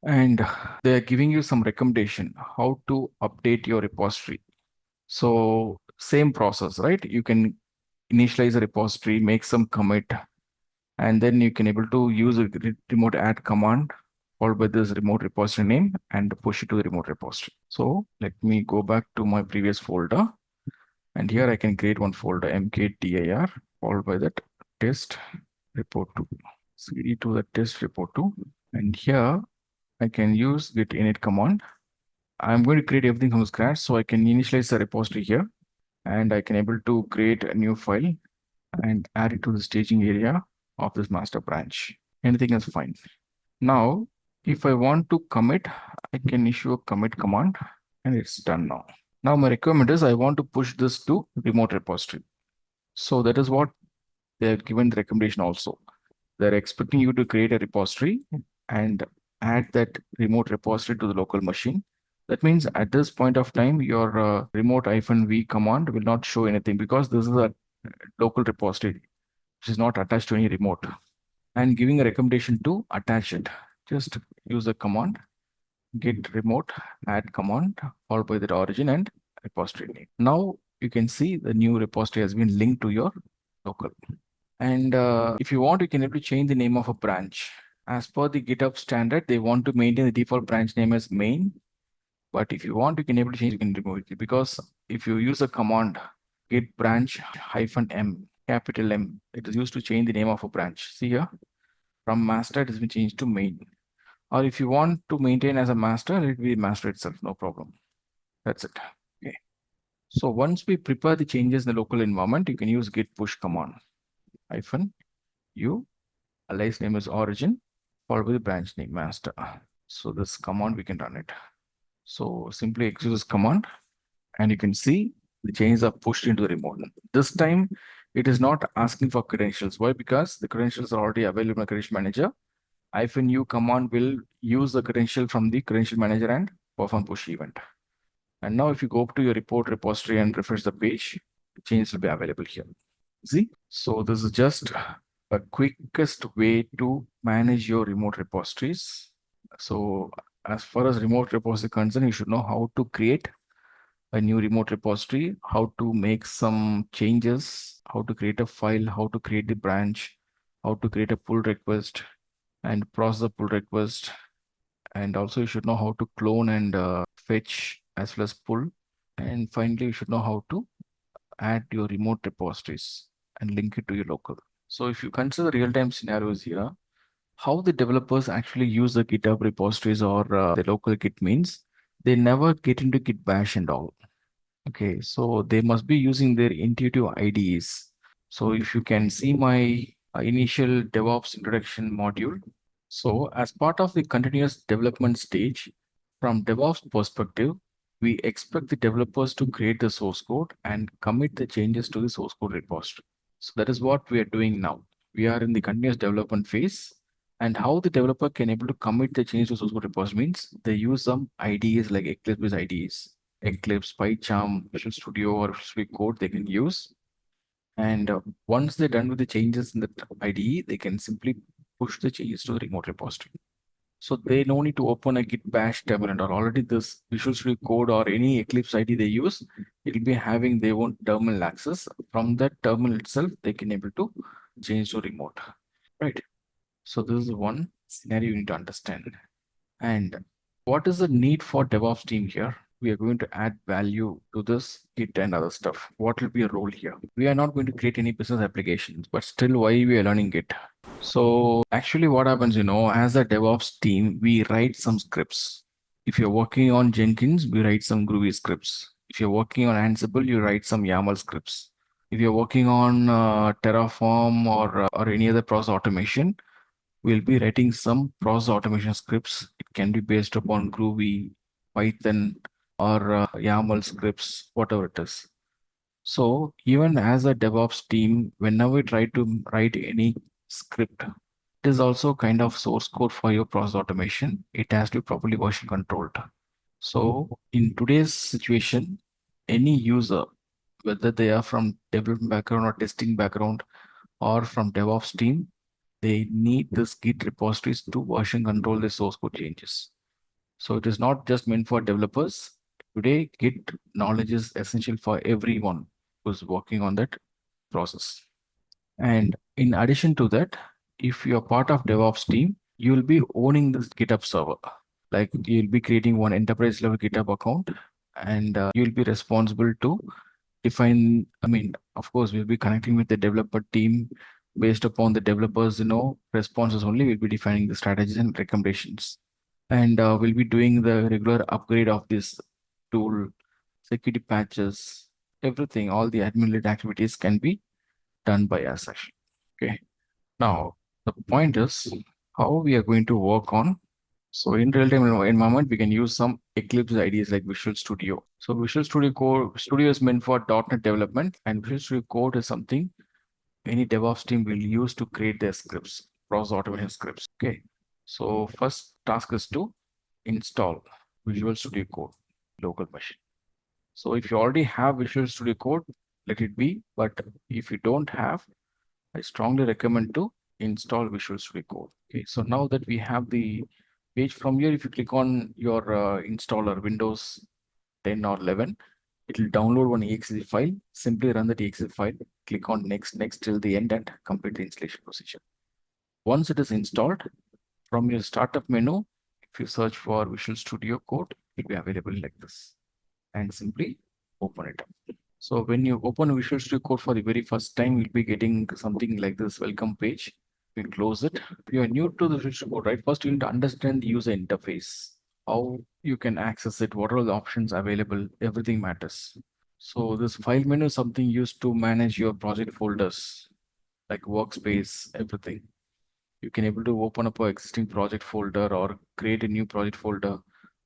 And they're giving you some recommendation how to update your repository. So same process, right? You can initialize a repository, make some commit, and then you can able to use a remote add command followed by this remote repository name and push it to the remote repository. So let me go back to my previous folder. And here I can create one folder mkdir followed by that test report 2. cd to the test report 2. And here I can use git init command. I'm going to create everything from scratch. So I can initialize the repository here and I can able to create a new file and add it to the staging area of this master branch. Anything is fine. Now, if I want to commit, I can issue a commit command and it's done now. Now my requirement is I want to push this to remote repository. So that is what they're given the recommendation also. They're expecting you to create a repository and add that remote repository to the local machine That means at this point of time, your remote-v command will not show anything because this is a local repository, which is not attached to any remote. And giving a recommendation to attach it. Just use the command git remote add command followed by the origin and repository name. Now you can see the new repository has been linked to your local. And if you want, you can able to change the name of a branch. As per the GitHub standard, they want to maintain the default branch name as main. But if you want, you can able to change, you can remove it. Because if you use a command git branch -m, capital M, it is used to change the name of a branch. See here, from master, it has been changed to main. Or if you want to maintain as a master, it will be master itself, no problem. That's it. Okay. So once we prepare the changes in the local environment, you can use git push command -u, alias name is origin, followed by the branch name master. So this command, we can run it. So simply execute this command and you can see the changes are pushed into the remote. This time it is not asking for credentials. Why? Because the credentials are already available in the credential manager. -u command will use the credential from the credential manager and perform push event. And now if you go up to your report repository and refresh the page, the changes will be available here. See? So this is just a quickest way to manage your remote repositories. So as far as remote repository concerned, you should know how to create a new remote repository, how to make some changes, how to create a file, how to create the branch, how to create a pull request and process the pull request. And also you should know how to clone and fetch as well as pull. And finally, you should know how to add your remote repositories and link it to your local. So if you consider real-time scenarios here, how the developers actually use the GitHub repositories or the local Git means they never get into Git bash and all. Okay, so they must be using their intuitive IDEs. So if you can see my initial DevOps introduction module. So as part of the continuous development stage, from DevOps perspective, we expect the developers to create the source code and commit the changes to the source code repository. So that is what we are doing now. We are in the continuous development phase. And how the developer can able to commit the change to source code repository means they use some IDEs like Eclipse IDEs. Eclipse, PyCharm, Visual Studio, or Visual Studio Code they can use. And once they're done with the changes in the IDE, they can simply push the changes to the remote repository. So they no need to open a Git bash terminal or already this Visual Studio Code or any Eclipse ID they use, it will be having their own terminal access. From that terminal itself, they can able to change to remote, right? So this is one scenario you need to understand. And what is the need for DevOps team here? We are going to add value to this Git and other stuff. What will be a role here? We are not going to create any business applications, but still why we are learning Git. So actually what happens, as a DevOps team, we write some scripts. If you're working on Jenkins, we write some Groovy scripts. If you're working on Ansible, you write some YAML scripts. If you're working on Terraform or any other process automation, we'll be writing some process automation scripts. It can be based upon Groovy, Python, or YAML scripts, whatever it is. So even as a DevOps team, whenever we try to write any script, it is also kind of source code for your process automation. It has to be properly version controlled. So in today's situation, any user, whether they are from development background or testing background or from DevOps team, they need this Git repositories to version control the source code changes. So it is not just meant for developers. Today, Git knowledge is essential for everyone who's working on that process. And in addition to that, if you're part of DevOps team, you'll be owning this GitHub server. Like you'll be creating one enterprise level GitHub account and you'll be responsible to define, of course, we'll be connecting with the developer team based upon the developers, responses only. We'll be defining the strategies and recommendations. And we'll be doing the regular upgrade of this tool, security patches, everything, all the admin-related activities can be done by us actually. Okay. Now, the point is how we are going to work on. So in real-time environment, we can use some Eclipse IDEs like Visual Studio. So Visual Studio is meant for .NET development, and Visual Studio Code is something any DevOps team will use to create their scripts, process automation scripts. Okay. So first task is to install. Visual Studio Code local machine. So if you already have Visual Studio Code, let it be. But if you don't have, I strongly recommend to install Visual Studio Code. Okay, so now that we have the page from here, if you click on your installer Windows 10 or 11, it will download one exe file. Simply run that exe file, click on next till the end and complete the installation procedure. Once it is installed, from your startup menu, if you search for Visual Studio Code, it will be available like this. And simply open it up. So when you open Visual Studio Code for the very first time, you'll be getting something like this welcome page. We close it. If you are new to the Visual Studio Code, right? First, you need to understand the user interface, how you can access it, what are the options available, everything matters. So this file menu is something used to manage your project folders, like workspace, everything. You can able to open up an existing project folder or create a new project folder,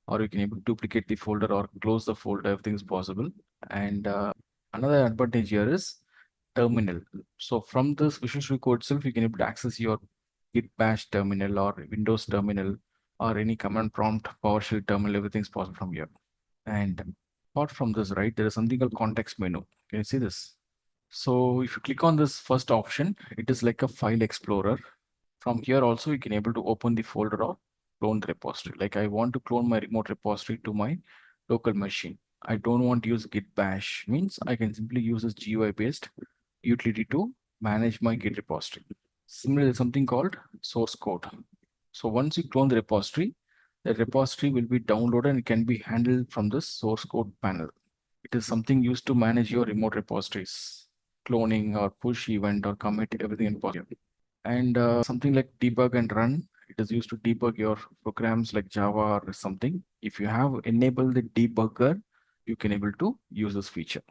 or you can able to duplicate the folder or close the folder. Everything is possible. And another advantage here is terminal. So from this Visual Studio Code itself, you can able to access your Git Bash terminal or Windows terminal or any command prompt PowerShell terminal. Everything's possible from here. And apart from this, right, there is something called context menu. Can you see this? So if you click on this first option, it is like a file explorer. From here also, you can able to open the folder or clone the repository. Like I want to clone my remote repository to my local machine. I don't want to use Git Bash, means I can simply use this GUI based utility to manage my Git repository. Similarly, there's something called source code. So once you clone the repository will be downloaded and it can be handled from the source code panel. It is something used to manage your remote repositories, cloning or push event or commit, everything in possible. And something like debug and run, it is used to debug your programs like Java or something. If you have enabled the debugger, you can able to use this feature.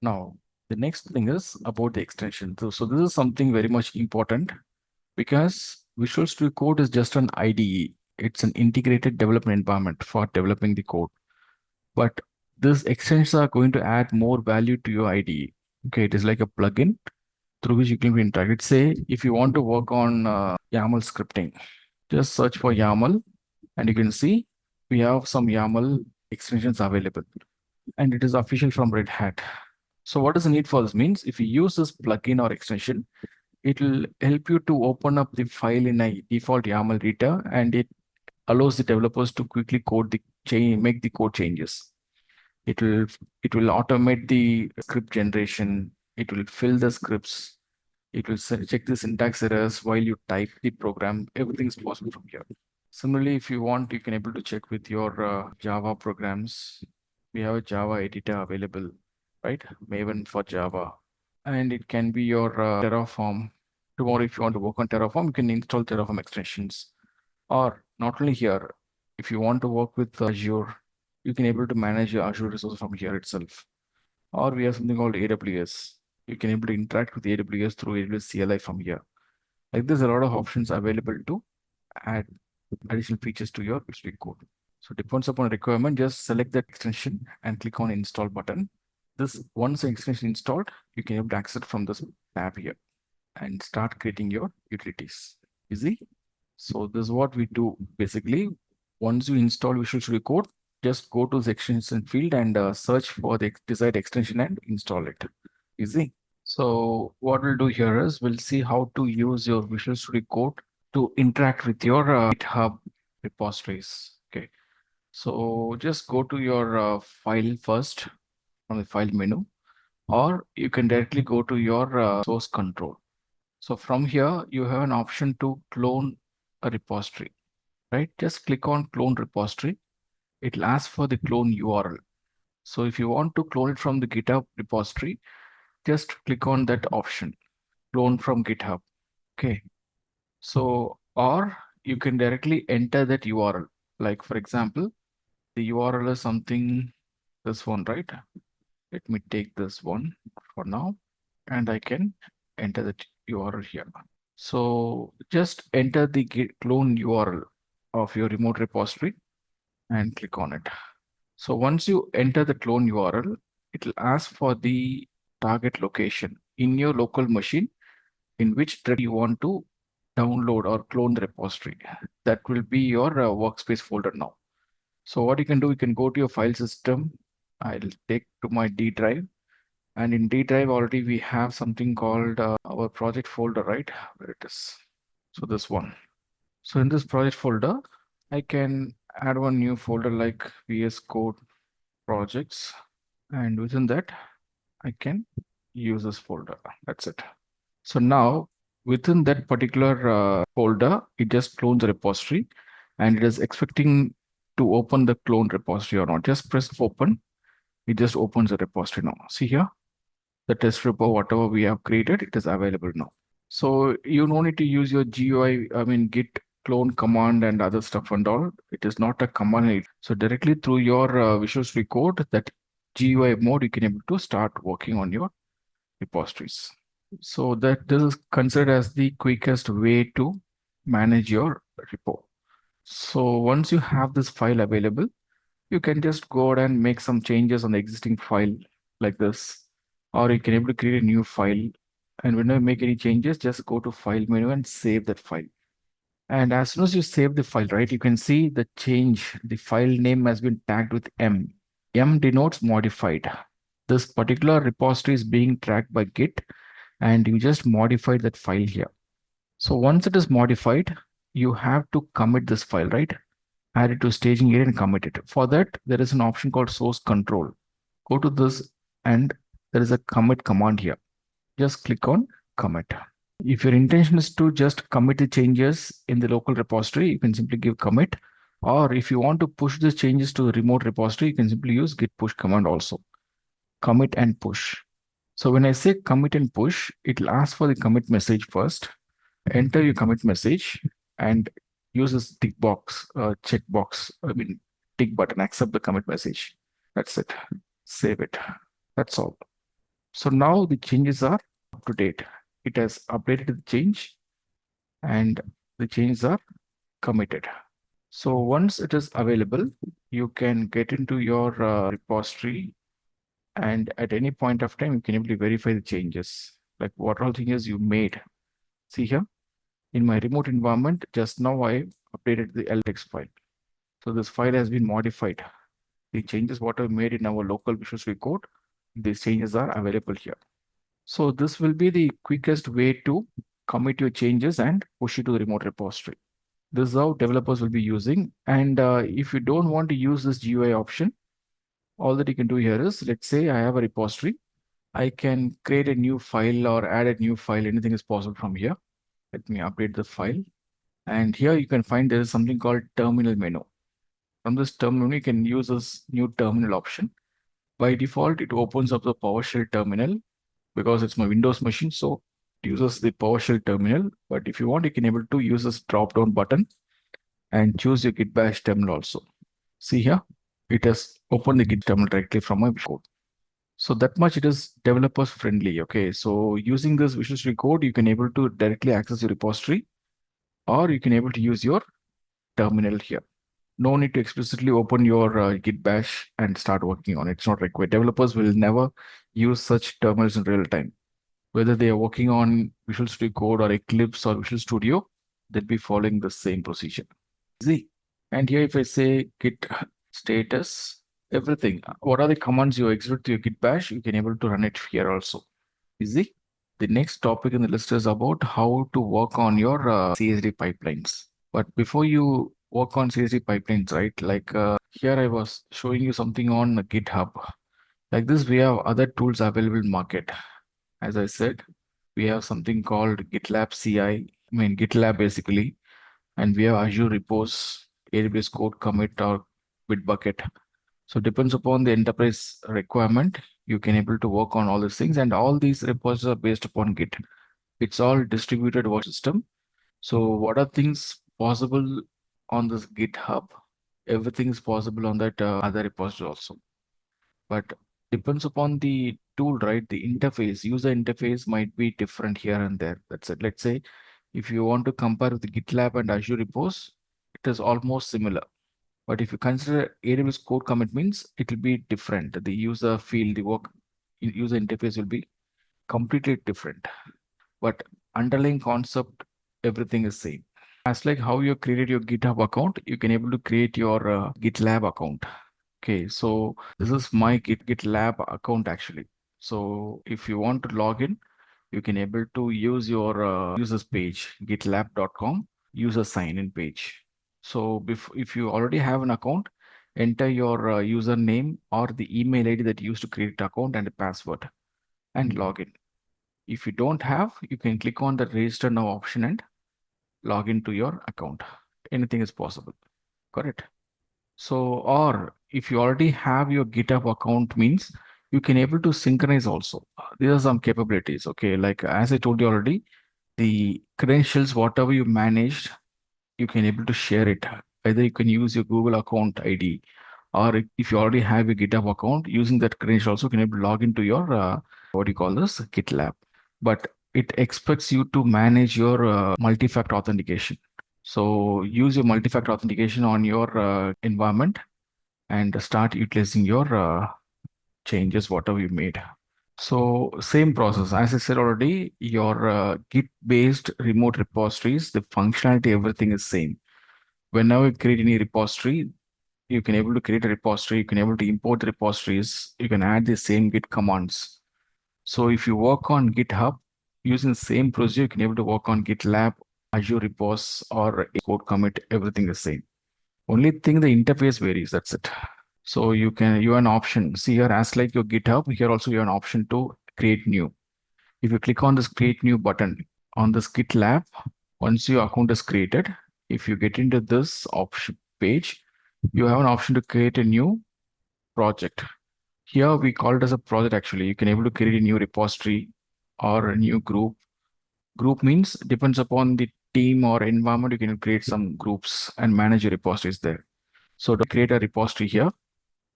Now, the next thing is about the extension. So this is something very much important because Visual Studio Code is just an IDE. It's an integrated development environment for developing the code. But these extensions are going to add more value to your IDE. Okay, it is like a plugin through which you can interact. Let's say if you want to work on YAML scripting, just search for YAML and you can see we have some YAML extensions available and it is official from Red Hat. So what is the need for this means if you use this plugin or extension, it will help you to open up the file in a default YAML editor and it allows the developers to quickly code the change, make the code changes. It will automate the script generation. It will fill the scripts. It will check the syntax errors while you type the program. Everything is possible from here. Similarly, if you want, you can able to check with your Java programs. We have a Java editor available, right? Maven for Java. And it can be your Terraform. Tomorrow, if you want to work on Terraform, you can install Terraform extensions. Or not only here, if you want to work with Azure, you can able to manage your Azure resources from here itself. Or we have something called AWS. You can able to interact with AWS through AWS CLI from here. Like there's a lot of options available to add additional features to your Visual Code. So depends upon requirement, just select that extension and click on install button. This once the extension installed, you can able to access it from this tab here and start creating your utilities. Easy. So this is what we do basically. Once you install Visual Studio Code, just go to the extension field and search for the desired extension and install it. Easy. So what we'll do here is we'll see how to use your Visual Studio Code to interact with your GitHub repositories. Okay. So just go to your file first from the file menu, or you can directly go to your source control. So from here, you have an option to clone a repository, right? Just click on clone repository. It'll ask for the clone URL. So if you want to clone it from the GitHub repository, just click on that option, clone from GitHub. Okay. So, or you can directly enter that URL. Like for example, the URL is something, this one, right? Let me take this one for now, and I can enter that URL here. So just enter the git clone URL of your remote repository and click on it. So once you enter the clone URL, it will ask for the target location in your local machine in which directory you want to download or clone the repository. That will be your workspace folder now. So what you can do, you can go to your file system. I'll take to my D drive. And in D drive already we have something called our project folder, right? Where it is. So this one. So in this project folder, I can add one new folder like VS Code projects. And within that, I can use this folder. That's it. So now within that particular folder, it just clones the repository and it is expecting to open the clone repository or not. Just press open. It just opens the repository now. See here, the test repo, whatever we have created, it is available now. So you don't need to use your GUI, Git clone command and other stuff and all. It is not a command. So directly through your Visual Studio Code, that GUI mode, you can able to start working on your repositories. So that this is considered as the quickest way to manage your repo. So once you have this file available, you can just go ahead and make some changes on the existing file like this, or you can able to create a new file. And when you make any changes, just go to file menu and save that file. And as soon as you save the file, right, you can see the change. The file name has been tagged with M. M denotes modified. This particular repository is being tracked by Git, and you just modified that file here. So once it is modified, you have to commit this file, right? Add it to staging area and commit it. For that, there is an option called source control. Go to this and there is a commit command here. Just click on commit. If your intention is to just commit the changes in the local repository, you can simply give commit. Or if you want to push the changes to the remote repository, you can simply use git push command also. Commit and push. So when I say commit and push, it will ask for the commit message first. Enter your commit message and use this tick box, check box, tick button, accept the commit message. That's it. Save it. That's all. So now the changes are up to date. It has updated the change and the changes are committed. So once it is available, you can get into your repository, and at any point of time, you can able to verify the changes, like what all changes you made. See here, in my remote environment, just now I updated the LText file. So this file has been modified. The changes what I made in our local Visual Studio Code, these changes are available here. So this will be the quickest way to commit your changes and push it to the remote repository. This is how developers will be using. And if you don't want to use this GUI option, all that you can do here is, let's say I have a repository. I can create a new file or add a new file. Anything is possible from here. Let me update the file. And here you can find there is something called terminal menu. From this terminal, you can use this new terminal option. By default, it opens up the PowerShell terminal because it's my Windows machine. So it uses the PowerShell terminal. But if you want, you can able to use this drop-down button and choose your Git Bash terminal also. See here, it has opened the Git terminal directly from my code. So that much it is developers friendly. Okay, so using this Visual Studio Code, you can able to directly access your repository, or you can able to use your terminal here. No need to explicitly open your Git Bash and start working on it. It's not required. Developers will never use such terminals in real time. Whether they are working on Visual Studio Code or Eclipse or Visual Studio, they'll be following the same procedure. Easy. And here if I say git status, everything, what are the commands you execute to your Git Bash, you can able to run it here also. Easy. The next topic in the list is about how to work on your CSD pipelines. But before you work on CSD pipelines, right? Like here I was showing you something on GitHub. Like this, we have other tools available in market. As I said, we have something called GitLab CI, GitLab basically, and we have Azure repos, AWS code commit or Bitbucket. So depends upon the enterprise requirement, you can able to work on all these things, and all these repositories are based upon Git. It's all distributed work system. So what are things possible on this GitHub? Everything is possible on that other repository also. But depends upon the tool, right? The interface, user interface might be different here and there. That's it. Let's say if you want to compare with the GitLab and Azure repos, it is almost similar. But if you consider AWS code commit means, it will be different. The user field, the work user interface will be completely different. But underlying concept, everything is same. as like how you created your GitHub account, you can able to create your GitLab account. Okay, so this is my GitLab account actually. So if you want to log in, you can able to use your users page, gitlab.com user sign in page. So if you already have an account, enter your username or the email ID that you used to create the account and the password and log in. If you don't have, you can click on the register now option and log into your account. Anything is possible, correct? So, or if you already have your GitHub account means you can able to synchronize also. These are some capabilities. Okay, like as I told you already, the credentials, whatever you managed, you can able to share it. Either you can use your Google account ID, or if you already have a GitHub account, using that credential also can able to log into your what do you call this GitLab. But it expects you to manage your multi-factor authentication. So use your multi-factor authentication on your environment and start utilizing your changes, whatever you made. So same process, as I said already, your Git-based remote repositories, the functionality, everything is same. Whenever you create any repository, you can able to create a repository, you can able to import the repositories, you can add the same Git commands. So if you work on GitHub using the same procedure, you can able to work on GitLab, Azure repos, or code commit, everything is same. Only thing the interface varies, that's it. So you have an option. See here, as like your GitHub, here also you have an option to create new. If you click on this create new button on this GitLab, once your account is created, if you get into this option page, you have an option to create a new project. Here we call it as a project actually. You can able to create a new repository or a new group. Group means depends upon the team or environment, you can create some groups and manage your repositories there. So to create a repository here,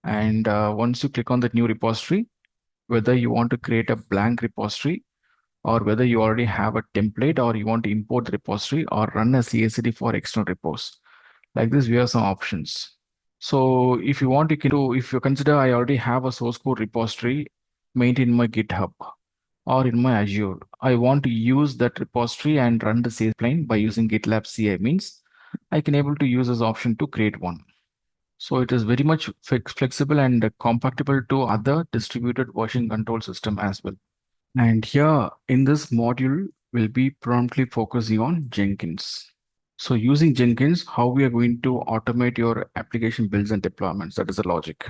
and once you click on the new repository, whether you want to create a blank repository or whether you already have a template or you want to import the repository or run a CI/CD for external repos. Like this, we have some options. So if you want, you can do, if you consider I already have a source code repository maintained in my GitHub or in my Azure, I want to use that repository and run the CI pipeline by using GitLab CI means I can able to use this option to create one. So it is very much flexible and compatible to other distributed version control system as well. And here in this module, we'll be promptly focusing on Jenkins. So using Jenkins, how we are going to automate your application builds and deployments. That is the logic.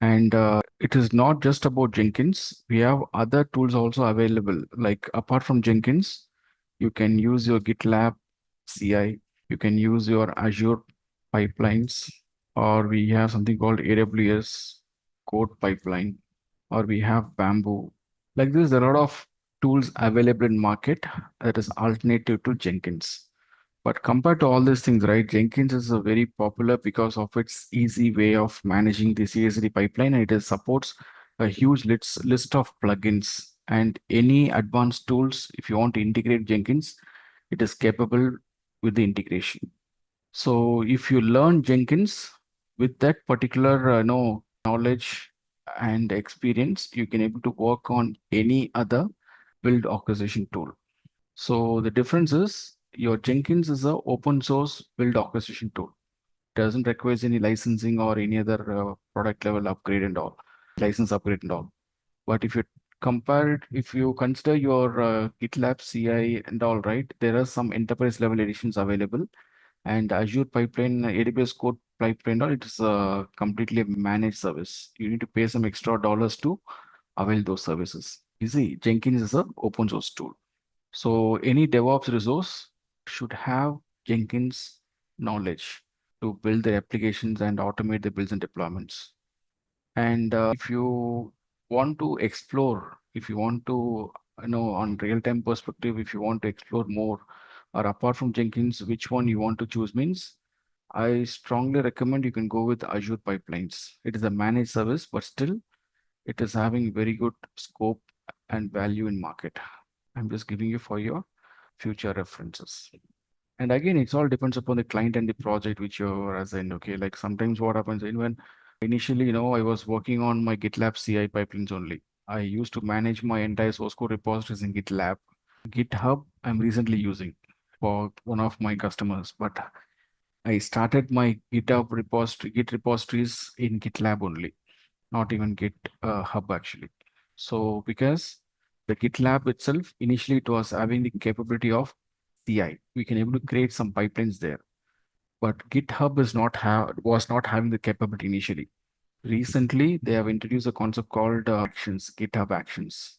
And it is not just about Jenkins. We have other tools also available. Like apart from Jenkins, you can use your GitLab CI. You can use your Azure pipelines, or we have something called AWS code pipeline, or we have Bamboo. Like this, there are a lot of tools available in market that is alternative to Jenkins. But compared to all these things, right, Jenkins is a very popular because of its easy way of managing the CI/CD pipeline. And it supports a huge list of plugins and any advanced tools. If you want to integrate Jenkins, it is capable with the integration. So if you learn Jenkins with that particular knowledge and experience, you can able to work on any other build orchestration tool. So the difference is your Jenkins is a open source build orchestration tool. Doesn't require any licensing or any other product level upgrade and all, license upgrade and all. But if you compare it, if you consider your GitLab CI and all, right, there are some enterprise level editions available, and Azure pipeline, AWS code pipeline, all it is a completely managed service. You need to pay some extra dollars to avail those services. You see, Jenkins is a open source tool. So any DevOps resource should have Jenkins knowledge to build their applications and automate the builds and deployments. And if you want to explore, if you want to, on real-time perspective, if you want to explore more, or apart from Jenkins, which one you want to choose means, I strongly recommend you can go with Azure Pipelines. It is a managed service, but still it is having very good scope and value in market. I'm just giving you for your future references. And again, it's all depends upon the client and the project which you're assigned. Okay, like sometimes what happens when initially, I was working on my GitLab CI pipelines only. I used to manage my entire source code repositories in GitLab. GitHub, I'm recently using. for one of my customers, but I started my GitHub repository, Git repositories in GitLab only, not even Git Hub actually. So because the GitLab itself, initially it was having the capability of CI. We can able to create some pipelines there, but GitHub was not having the capability initially. Recently, they have introduced a concept called actions, GitHub actions.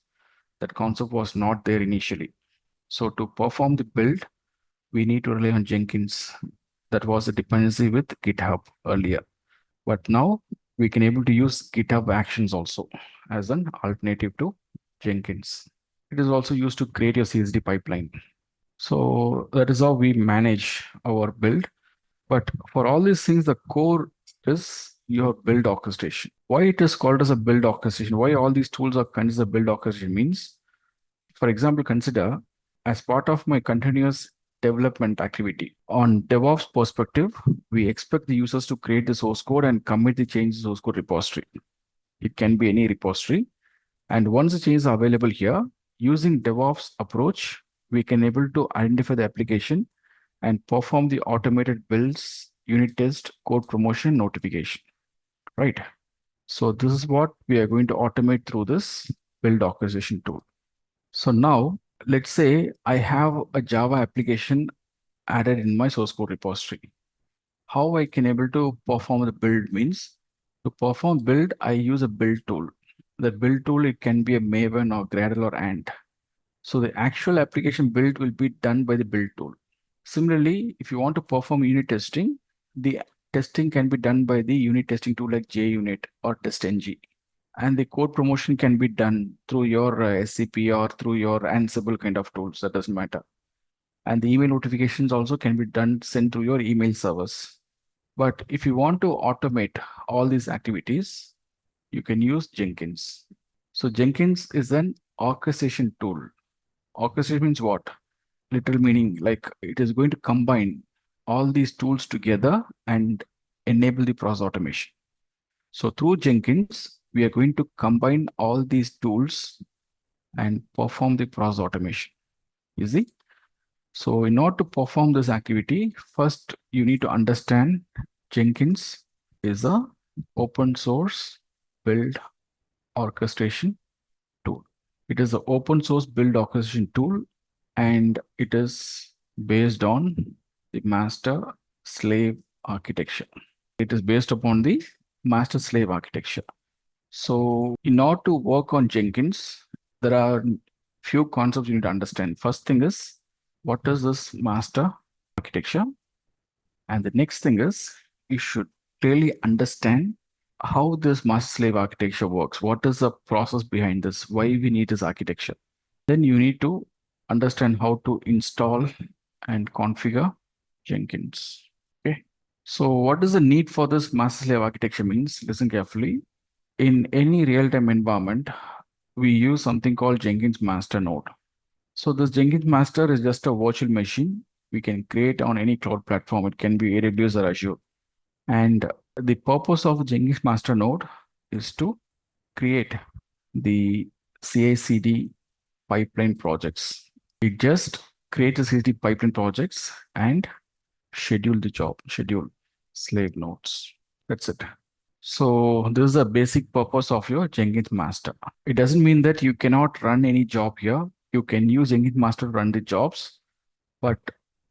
That concept was not there initially. So to perform the build, we need to rely on Jenkins. That was a dependency with GitHub earlier. But now we can able to use GitHub actions also as an alternative to Jenkins. It is also used to create your CSD pipeline. So that is how we manage our build. But for all these things, the core is your build orchestration. Why it is called as a build orchestration? Why all these tools are considered build orchestration means, for example, consider as part of my continuous development activity. On DevOps perspective, we expect the users to create the source code and commit the changes source code repository. It can be any repository. And once the changes are available here, using DevOps approach, we can able to identify the application and perform the automated builds, unit test, code promotion, notification, right? So this is what we are going to automate through this build orchestration tool. So now let's say I have a Java application added in my source code repository. How I can able to perform the build means, to perform build, I use a build tool. The build tool, it can be a Maven or Gradle or Ant. So the actual application build will be done by the build tool. Similarly, if you want to perform unit testing, the testing can be done by the unit testing tool like JUnit or TestNG. And the code promotion can be done through your SCP or through your Ansible kind of tools. That doesn't matter. And the email notifications also can be done sent through your email servers. But if you want to automate all these activities, you can use Jenkins. So Jenkins is an orchestration tool. Orchestration means what? Literal meaning like it is going to combine all these tools together and enable the process automation. So through Jenkins, we are going to combine all these tools and perform the process automation. Easy. So in order to perform this activity, first you need to understand Jenkins is a open source build orchestration tool. It is an open source build orchestration tool, and it is based on the master slave architecture. It is based upon the master slave architecture. So in order to work on Jenkins, there are few concepts you need to understand. First thing is, what is this master architecture? And the next thing is, you should clearly understand how this master slave architecture works. What is the process behind this? Why we need this architecture? Then you need to understand how to install and configure Jenkins. Okay. So what is the need for this master slave architecture means? Listen carefully. In any real-time environment, we use something called Jenkins master node. So this Jenkins master is just a virtual machine we can create on any cloud platform. It can be AWS or Azure. And the purpose of Jenkins master node is to create the CI/CD pipeline projects. It just creates the CI/CD pipeline projects and schedule the job, schedule slave nodes. That's it. So this is the basic purpose of your Jenkins master. It doesn't mean that you cannot run any job here. You can use Jenkins master to run the jobs, but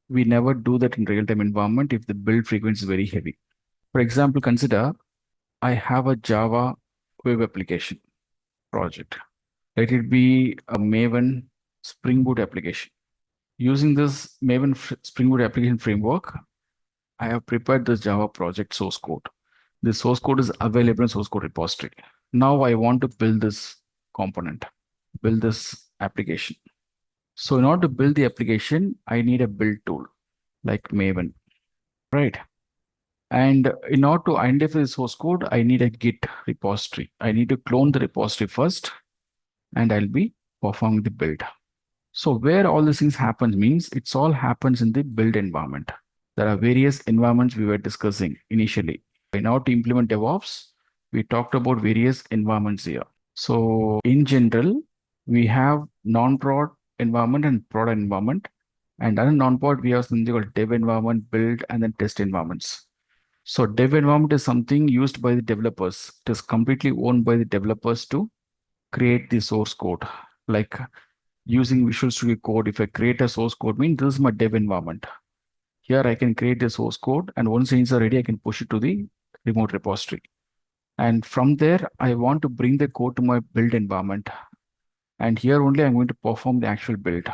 we never do that in real-time environment if the build frequency is very heavy. For example, consider I have a Java web application project. Let it be a Maven Spring Boot application. Using this Maven Spring Boot application framework, I have prepared this Java project source code. The source code is available in source code repository. Now I want to build this component, build this application. So in order to build the application, I need a build tool like Maven, right? And in order to identify the source code, I need a Git repository. I need to clone the repository first, and I'll be performing the build. So where all these things happens means it's all happens in the build environment. There are various environments we were discussing initially. In order to implement DevOps, we talked about various environments here. So in general, we have non-prod environment and prod environment. And under non-pod, we have something called dev environment, build, and then test environments. So dev environment is something used by the developers. It is completely owned by the developers to create the source code. Like using Visual Studio Code, if I create a source code, means this is my dev environment. Here I can create the source code, and once things are ready, I can push it to the remote repository. And from there, I want to bring the code to my build environment. And here only I'm going to perform the actual build.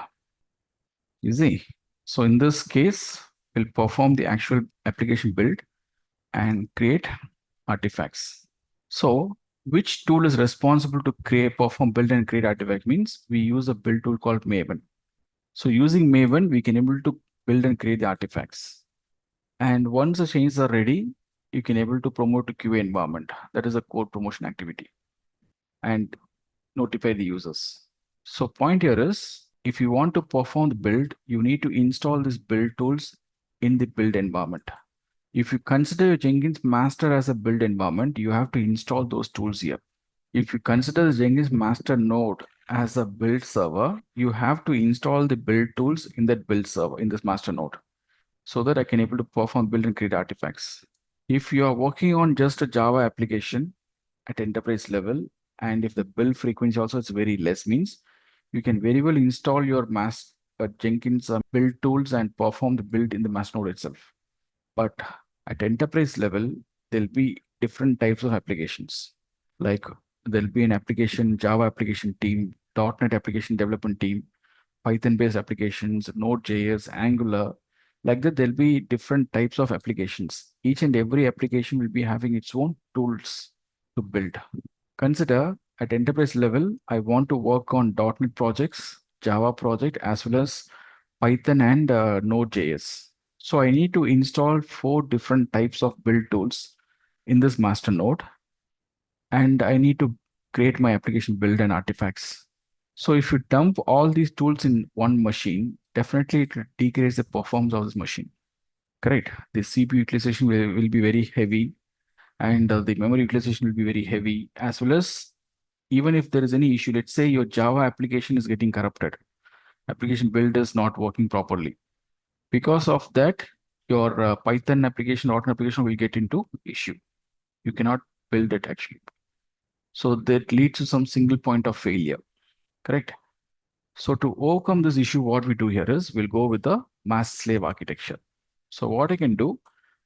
You see? So in this case, we'll perform the actual application build and create artifacts. So which tool is responsible to create, perform, build, and create artifacts means we use a build tool called Maven. So using Maven, we can able to build and create the artifacts. And once the changes are ready, you can able to promote to QA environment. That is a code promotion activity, and notify the users. So point here is, if you want to perform the build, you need to install these build tools in the build environment. If you consider your Jenkins master as a build environment, you have to install those tools here. If you consider the Jenkins master node as a build server, you have to install the build tools in that build server, in this master node, so that I can able to perform build and create artifacts. If you are working on just a Java application at enterprise level, and if the build frequency also is very less, means you can very well install your Jenkins build tools and perform the build in the master node itself. But at enterprise level, there'll be different types of applications. Like there'll be an application, Java application team, .NET application development team, Python-based applications, Node.js, Angular. Like that, there'll be different types of applications. Each and every application will be having its own tools to build. Consider at enterprise level, I want to work on .NET projects, Java project, as well as Python and Node.js. So I need to install 4 different types of build tools in this master node, and I need to create my application build and artifacts. So if you dump all these tools in one machine, definitely it will decrease the performance of this machine. Correct. The CPU utilization will be very heavy, and the memory utilization will be very heavy, as well as even if there is any issue, let's say your Java application is getting corrupted, application build is not working properly. Because of that, your Python application or application will get into issue. You cannot build it actually. So that leads to some single point of failure. Correct. So to overcome this issue, what we do here is we'll go with the mass slave architecture. So what I can do,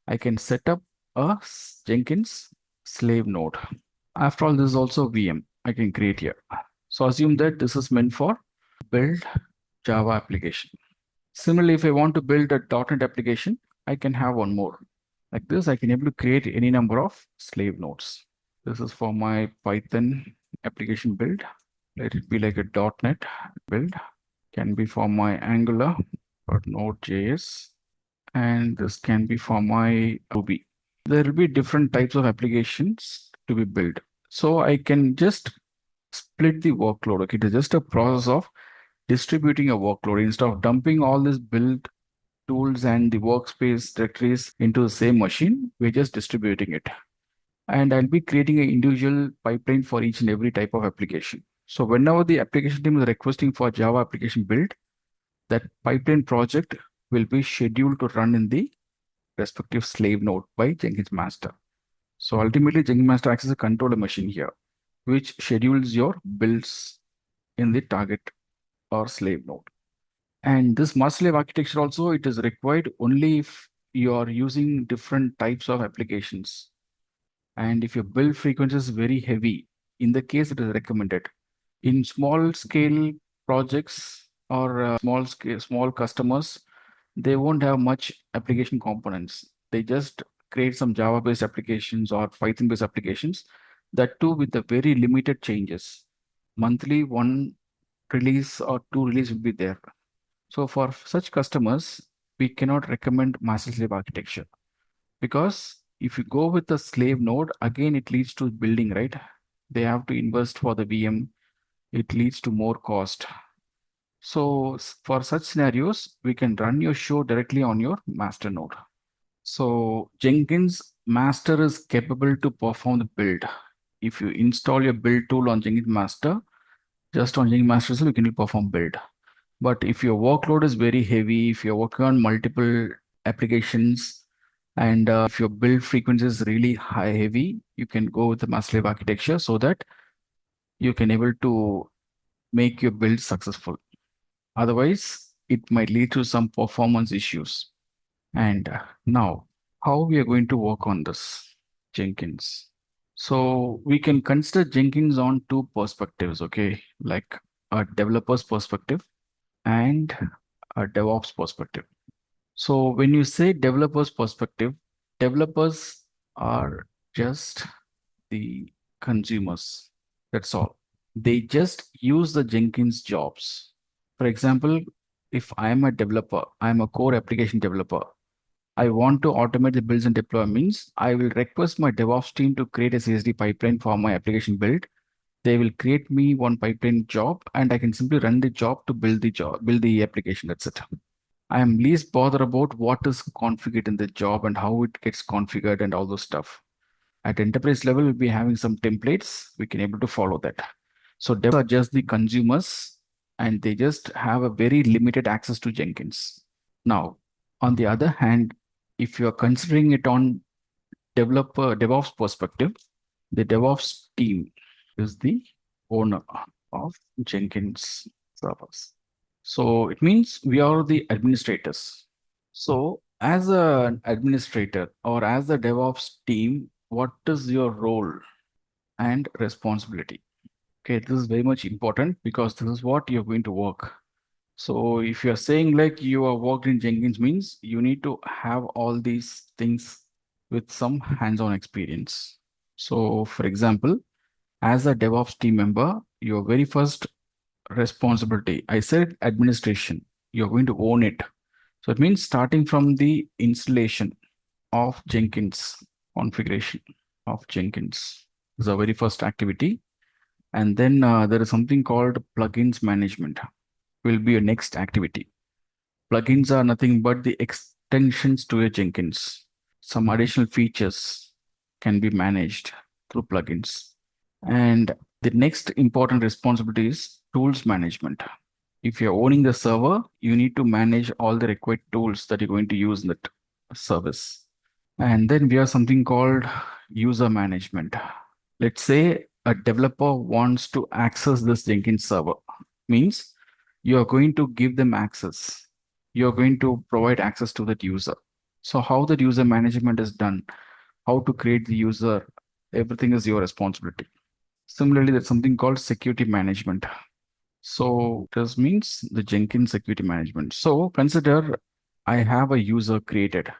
I can set up a Jenkins slave node. After all, this is also VM I can create here. So assume that this is meant for build Java application. Similarly, if I want to build a .NET application, I can have one more. Like this, I can able to create any number of slave nodes. This is for my Python application build. Let it be like a .NET build. Can be for my Angular or Node.js. And this can be for my Ruby. There will be different types of applications to be built. So I can just split the workload. Okay, it is just a process of distributing a workload. Instead of dumping all these build tools and the workspace directories into the same machine, we're just distributing it. And I'll be creating an individual pipeline for each and every type of application. So whenever the application team is requesting for Java application build, that pipeline project will be scheduled to run in the respective slave node by Jenkins master. So ultimately, Jenkins master acts as a controller machine here, which schedules your builds in the target or slave node. And this master slave architecture also, it is required only if you are using different types of applications. And if your build frequency is very heavy, in the case it is recommended. In small scale projects or small customers, they won't have much application components. They just create some Java-based applications or Python-based applications, that too with the very limited changes. Monthly, one release or two release will be there. So for such customers, we cannot recommend master slave architecture, because if you go with the slave node, again, it leads to building, right? They have to invest for the VM. It leads to more cost. So for such scenarios, we can run your show directly on your master node. So Jenkins master is capable to perform the build. If you install your build tool on Jenkins master, just on Jenkins master, you can perform build. But if your workload is very heavy, if you're working on multiple applications, and if your build frequency is really high heavy, you can go with the master slave architecture so that you can able to make your build successful. Otherwise, it might lead to some performance issues. And now, how we are going to work on this Jenkins? So we can consider Jenkins on two perspectives, okay? Like a developer's perspective and a DevOps perspective. So when you say developer's perspective, developers are just the consumers. That's all. They just use the Jenkins jobs. For example, if I'm a developer, I'm a core application developer. I want to automate the builds and deploy means I will request my DevOps team to create a CSD pipeline for my application build. They will create me one pipeline job and I can simply run the job to build the application. That's it. I am least bothered about what is configured in the job and how it gets configured and all those stuff. At enterprise level, we'll be having some templates. We can able to follow that. So devs are just the consumers and they just have a very limited access to Jenkins. Now, on the other hand, if you're considering it on DevOps perspective, the DevOps team is the owner of Jenkins servers. So it means we are the administrators. So as an administrator or as the DevOps team, what is your role and responsibility? Okay, this is very much important because this is what you're going to work. So if you're saying like you are worked in Jenkins means you need to have all these things with some hands-on experience. So for example, as a DevOps team member, your very first responsibility, I said administration, you're going to own it. So it means starting from the installation of Jenkins, configuration of Jenkins is our very first activity. And then there is something called plugins management will be your next activity. Plugins are nothing but the extensions to your Jenkins. Some additional features can be managed through plugins. And the next important responsibility is tools management. If you're owning the server, you need to manage all the required tools that you're going to use in that service. And then we have something called user management. Let's say a developer wants to access this Jenkins server. Means you're going to give them access. You're going to provide access to that user. So how that user management is done, how to create the user, everything is your responsibility. Similarly, there's something called security management. So this means the Jenkins security management. So consider I have a user created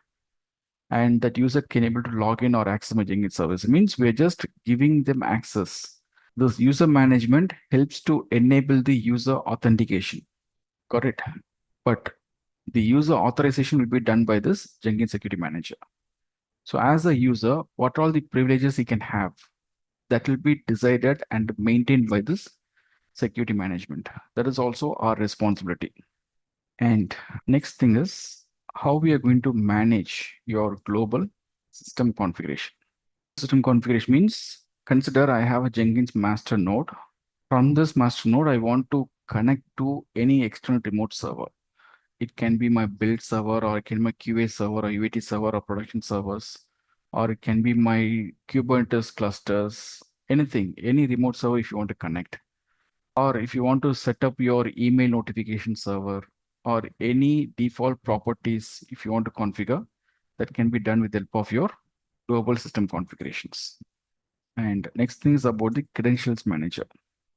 and that user can able to log in or access my Jenkins service. It means we're just giving them access. This user management helps to enable the user authentication. Got it? But the user authorization will be done by this Jenkins security manager. So as a user, what all the privileges he can have, that will be decided and maintained by this security management. That is also our responsibility. And next thing is how we are going to manage your global system configuration. System configuration means consider I have a Jenkins master node. From this master node, I want to connect to any external remote server. It can be my build server, or it can be my QA server, or UAT server, or production servers, or it can be my Kubernetes clusters, anything, any remote server if you want to connect. Or if you want to set up your email notification server or any default properties, if you want to configure, that can be done with the help of your global system configurations. And next thing is about the credentials manager.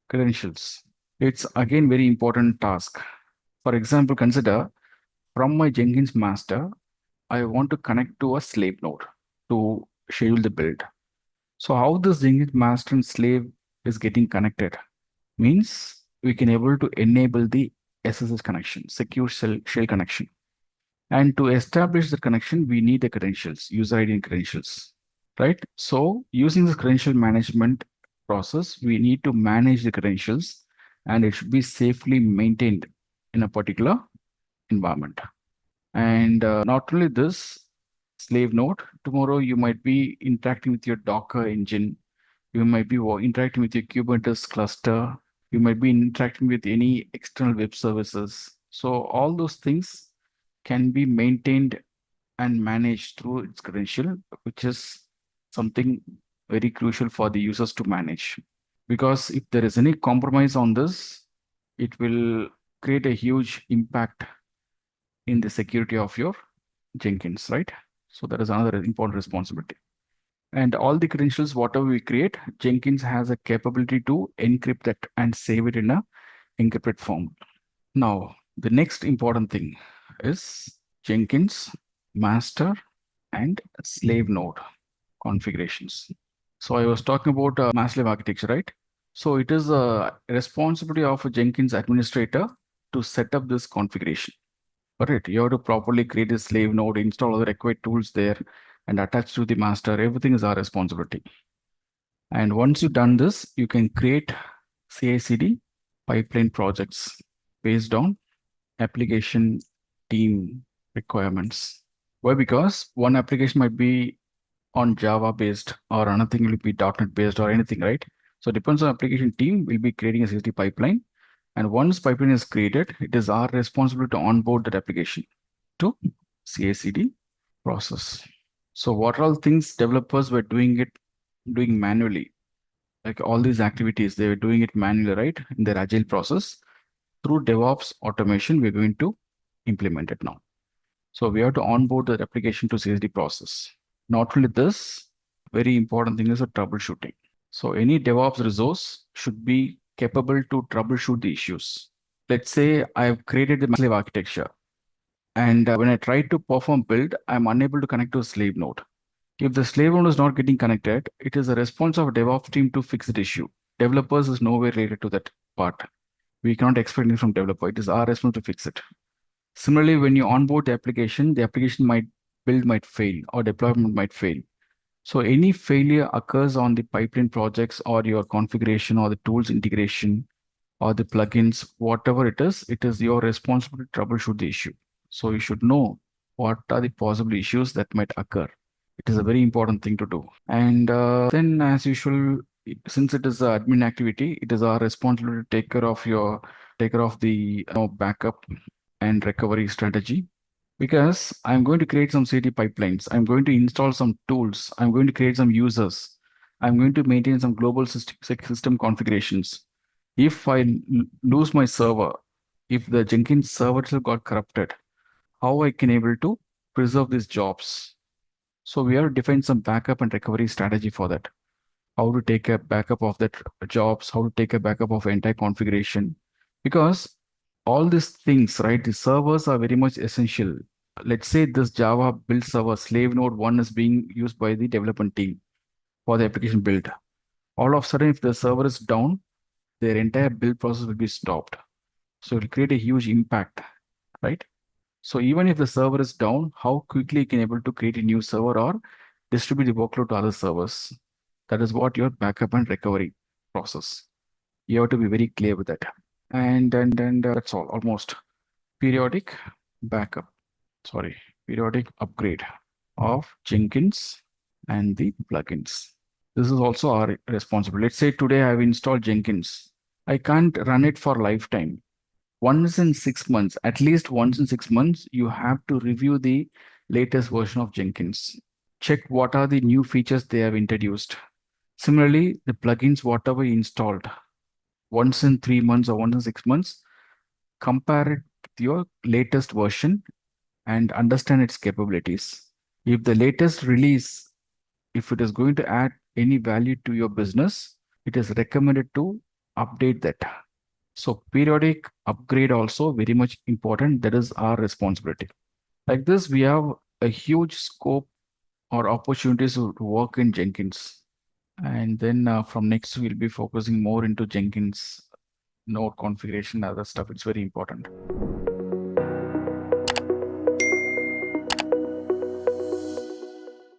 Credentials. It's again very important task. For example, consider from my Jenkins master, I want to connect to a slave node to schedule the build. So how this Jenkins master and slave is getting connected means we can able to enable the SSH connection, secure shell connection. And to establish the connection, we need the credentials, user ID and credentials, right? So using this credential management process, we need to manage the credentials and it should be safely maintained in a particular environment. And not only this slave node, tomorrow you might be interacting with your Docker engine. You might be interacting with your Kubernetes cluster. You might be interacting with any external web services. So all those things can be maintained and managed through its credential, which is something very crucial for the users to manage. Because if there is any compromise on this, it will create a huge impact in the security of your Jenkins, right? So that is another important responsibility. And all the credentials, whatever we create, Jenkins has a capability to encrypt that and save it in a encrypted form. Now, the next important thing is Jenkins master and slave node configurations. So I was talking about mass slave architecture, right? So it is a responsibility of a Jenkins administrator to set up this configuration. Correct. You have to properly create a slave node, install all the required tools there, and attach to the master. Everything is our responsibility. And once you've done this, you can create CI/CD pipeline projects based on application team requirements. Why? Because one application might be on Java based, or another thing will be .NET based, or anything, right? So it depends on application team. Will be creating a CI/CD pipeline. And once pipeline is created, it is our responsibility to onboard that application to CI/CD process. So what are all things developers were doing manually? Like all these activities, they were doing it manually, right? In their agile process. Through DevOps automation, we're going to implement it now. So we have to onboard the application to CI/CD process. Not only this, very important thing is the troubleshooting. So any DevOps resource should be capable to troubleshoot the issues. Let's say I've created the slave architecture, and when I try to perform build, I'm unable to connect to a slave node. If the slave node is not getting connected, it is a response of DevOps team to fix the issue. Developers is nowhere related to that part. We cannot expect it from developer. It is our responsibility to fix it. Similarly, when you onboard the application might fail or deployment might fail. So any failure occurs on the pipeline projects or your configuration or the tools integration or the plugins, whatever it is your responsibility to troubleshoot the issue. So you should know what are the possible issues that might occur. It is a very important thing to do. And then as usual, since it is an admin activity, it is our responsibility to take care of the backup and recovery strategy. Because I'm going to create some CI/CD pipelines. I'm going to install some tools. I'm going to create some users. I'm going to maintain some global system configurations. If I lose my server, if the Jenkins server itself got corrupted, how I can able to preserve these jobs? So we have to define some backup and recovery strategy for that. How to take a backup of that jobs, how to take a backup of entire configuration. Because all these things, right, the servers are very much essential. Let's say this Java build server slave node 1 is being used by the development team for the application build. All of a sudden, if the server is down, their entire build process will be stopped. So it will create a huge impact, right? So even if the server is down, how quickly you can able to create a new server or distribute the workload to other servers. That is what your backup and recovery process. You have to be very clear with that. And that's all, almost. Periodic backup, periodic upgrade of Jenkins and the plugins. This is also our responsibility. Let's say today I've installed Jenkins. I can't run it for lifetime. Once in 6 months, at least once in 6 months, you have to review the latest version of Jenkins. Check what are the new features they have introduced. Similarly, the plugins, whatever you installed, once in 3 months or once in 6 months, compare it with your latest version and understand its capabilities. If the latest release, if it is going to add any value to your business, it is recommended to update that. So periodic upgrade also very much important. That is our responsibility. Like this, we have a huge scope or opportunities to work in Jenkins. And then from next, we'll be focusing more into Jenkins node configuration, other stuff. It's very important.